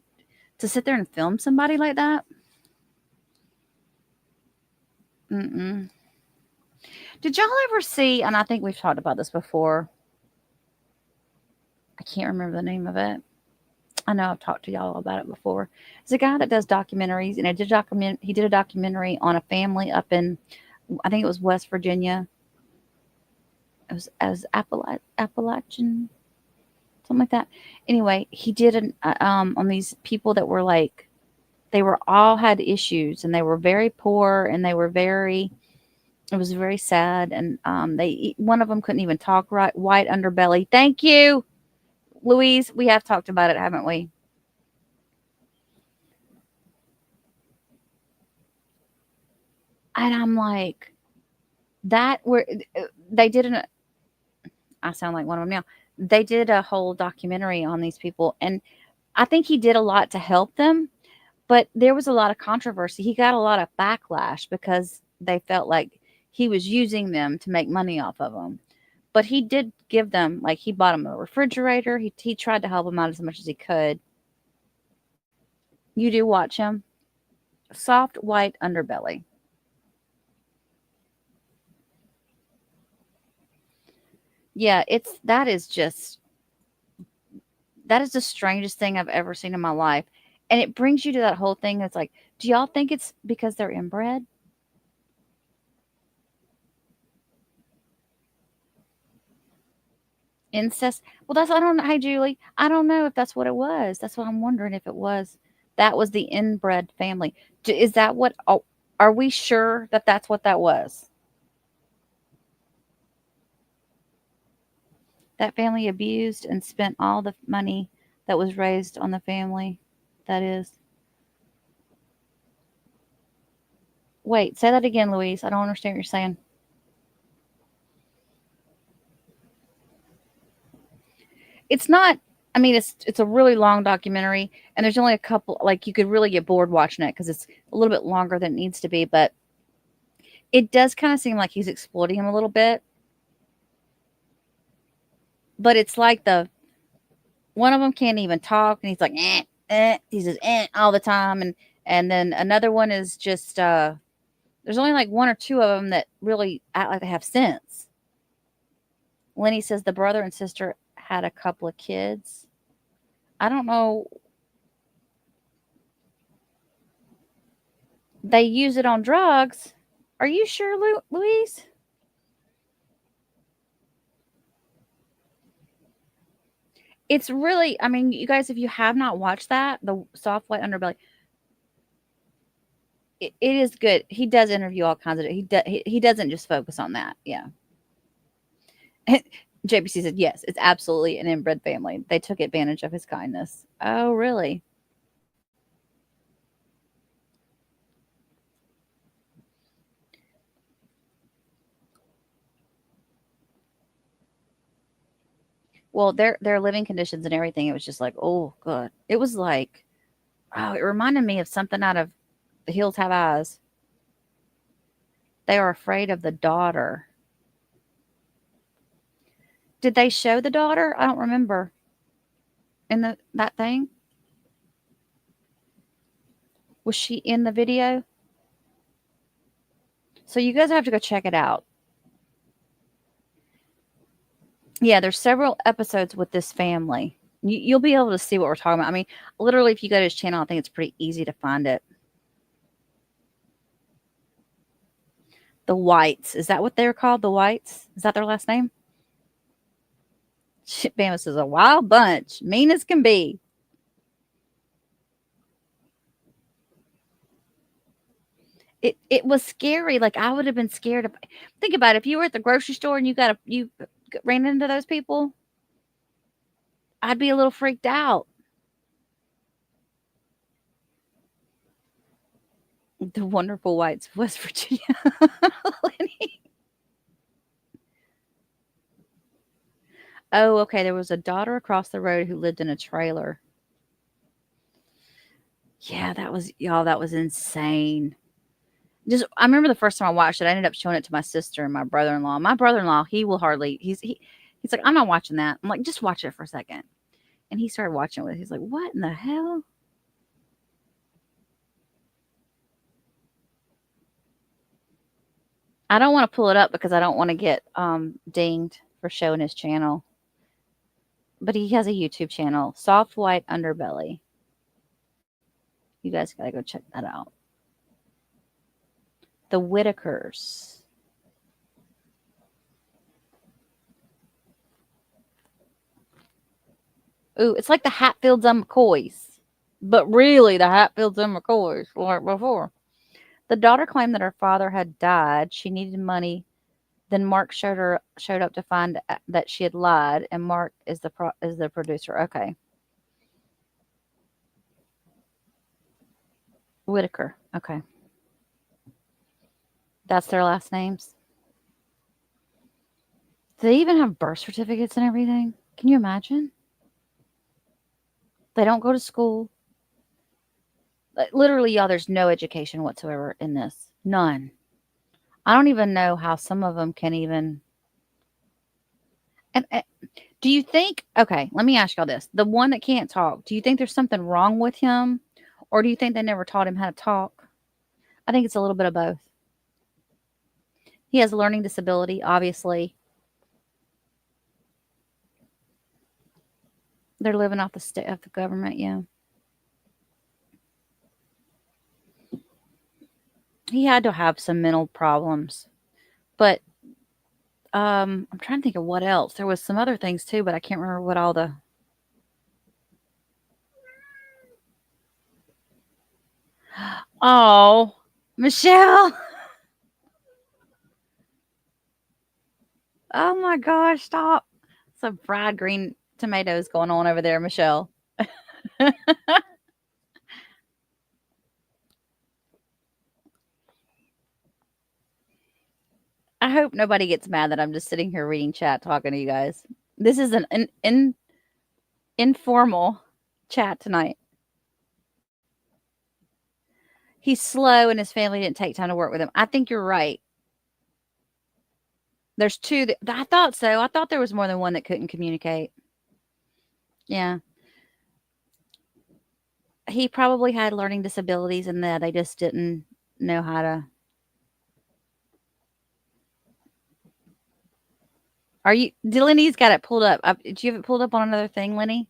film somebody like that. Mm-mm. Did y'all ever see, and I think we've talked about this before. I can't remember the name of it. I know I've talked to y'all about it before. It's a guy that does documentaries, and he did a documentary on a family up in, I think it was West Virginia. It was as Appalachian, something like that. Anyway, he did on these people that were like, they were all had issues, and they were very poor, and they were very. It was very sad, and one of them couldn't even talk right. White underbelly. Thank you, Louise. We have talked about it, haven't we? And I'm like, they did I sound like one of them now. They did a whole documentary on these people, and I think he did a lot to help them, but there was a lot of controversy. He got a lot of backlash because they felt like he was using them to make money off of them. But he did give them, like, he bought them a refrigerator. He tried to help them out as much as he could. You do watch him. Soft white underbelly. Yeah, that is the strangest thing I've ever seen in my life. And it brings you to that whole thing that's like, do y'all think it's because they're inbred? Incest? Well, I don't know. Hey, Julie, I don't know if that's what it was. That's what I'm wondering if it was. That was the inbred family. Is that what, are we sure that that's what that was? That family abused and spent all the money that was raised on the family. That is. Wait, say that again, Louise. I don't understand what you're saying. It's not, I mean, it's a really long documentary, and there's only a couple, like, you could really get bored watching it because it's a little bit longer than it needs to be, but it does kind of seem like he's exploiting him a little bit. But it's like one of them can't even talk, and he's like, he says, all the time. And then another one is just, there's only like one or two of them that really act like they have sense. Lenny says the brother and sister had a couple of kids. I don't know. they use it on drugs. Are you sure, Louise? It's really, I mean, you guys, if you have not watched that, the soft white underbelly, it is good. He does interview all kinds of, he doesn't just focus on that. Yeah. JBC said, yes, it's absolutely an inbred family. They took advantage of his kindness. Oh, really? Well, their living conditions and everything, it was just like, oh, God. It was like, oh, it reminded me of something out of The Hills Have Eyes. They are afraid of the daughter. Did they show the daughter? I don't remember. In that thing? Was she in the video? So you guys have to go check it out. Yeah, there's several episodes with this family. You'll be able to see what we're talking about. I mean, literally, if you go to his channel, I think it's pretty easy to find it. The Whites. Is that what they're called? The Whites? Is that their last name? Bama says, a wild bunch. Mean as can be. It was scary. Like, I would have been scared. Think about it. If you were at the grocery store and you ran into those people, I'd be a little freaked out. The Wonderful Whites, West Virginia. Oh, okay. There was a daughter across the road who lived in a trailer. Yeah, that was insane. I remember the first time I watched it, I ended up showing it to my sister and my brother-in-law. My brother-in-law, he's like, I'm not watching that. I'm like, just watch it for a second. And he started watching it with it. He's like, what in the hell? I don't want to pull it up because I don't want to get dinged for showing his channel. But he has a YouTube channel, Soft White Underbelly. You guys got to go check that out. The Whitakers. Ooh, it's like the Hatfields and McCoys. But really, the Hatfields and McCoys, like before. The daughter claimed that her father had died. She needed money. Then Mark showed up to find that she had lied, and Mark is the producer. Okay. Whitaker. Okay. That's their last names. Do they even have birth certificates and everything? Can you imagine? They don't go to school. Literally, y'all, there's no education whatsoever in this. None. I don't even know how some of them can even. And do you think, okay, let me ask y'all this. The one that can't talk, do you think there's something wrong with him? Or do you think they never taught him how to talk? I think it's a little bit of both. He has a learning disability, obviously. They're living off the government, yeah. He had to have some mental problems. But I'm trying to think of what else. There was some other things too, but I can't remember what all the. Oh, Michelle. Oh my gosh, stop. Some fried green tomatoes going on over there, Michelle. I hope nobody gets mad that I'm just sitting here reading chat, talking to you guys. This is an informal chat tonight. He's slow and his family didn't take time to work with him. I think you're right. There's two. I thought so. I thought there was more than one that couldn't communicate. Yeah. He probably had learning disabilities and that they just didn't know how to. Lenny's got it pulled up. Did you have it pulled up on another thing, Lenny?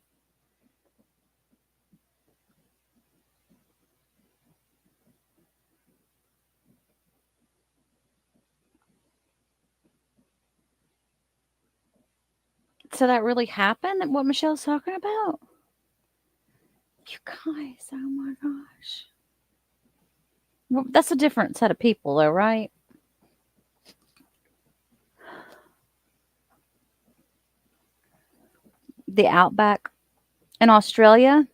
So that really happened? What Michelle's talking about? You guys, oh my gosh. Well, that's a different set of people, though, right? The outback in Australia.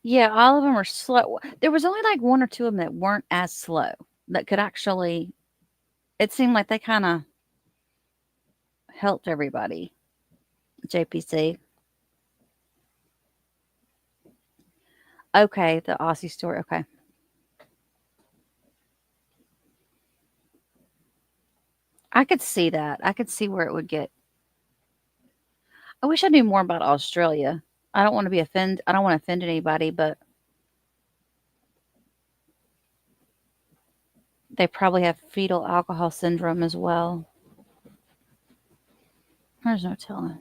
Yeah, all of them are slow. There was only like one or two of them that weren't as slow, that could actually, it seemed like they kind of helped everybody. JPC. Okay, the Aussie story. Okay. I could see that. I could see where it would get. I wish I knew more about Australia. I don't want to I don't want to offend anybody, but they probably have fetal alcohol syndrome as well. There's no telling.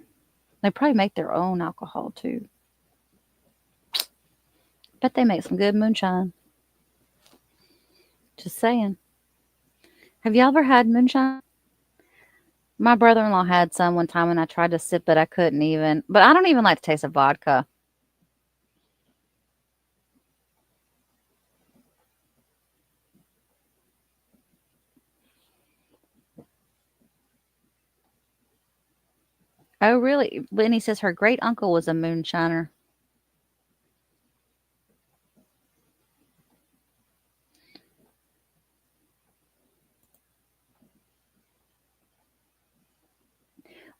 They probably make their own alcohol too. Bet they make some good moonshine. Just saying. Have y'all ever had moonshine? My brother-in-law had some one time and I tried to sip it. I couldn't even. But I don't even like the taste of vodka. Oh, really? Lenny says her great uncle was a moonshiner.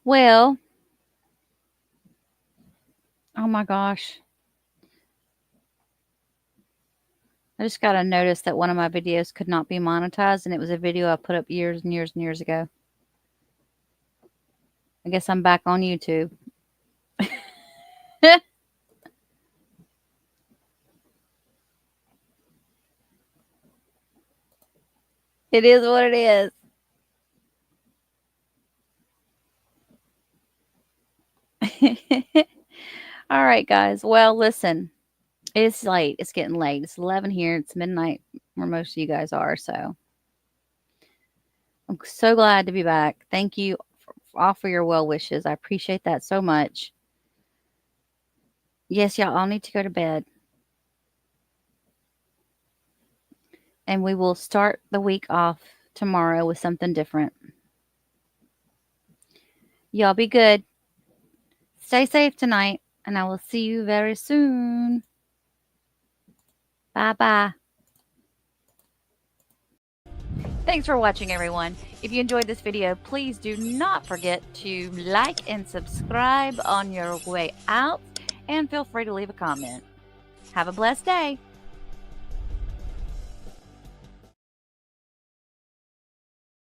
Well, oh my gosh. I just got a notice that one of my videos could not be monetized, and it was a video I put up years and years and years ago. I guess I'm back on YouTube. It is what it is. All right, guys. Well, listen. It's late. It's getting late. It's 11 here. It's midnight where most of you guys are. So I'm so glad to be back. Thank you all for your well wishes. I appreciate that so much. Yes, y'all all need to go to bed. And we will start the week off tomorrow with something different. Y'all be good. Stay safe tonight. And I will see you very soon. Bye-bye. Thanks for watching, everyone. If you enjoyed this video, please do not forget to like and subscribe on your way out. And feel free to leave a comment. Have a blessed day.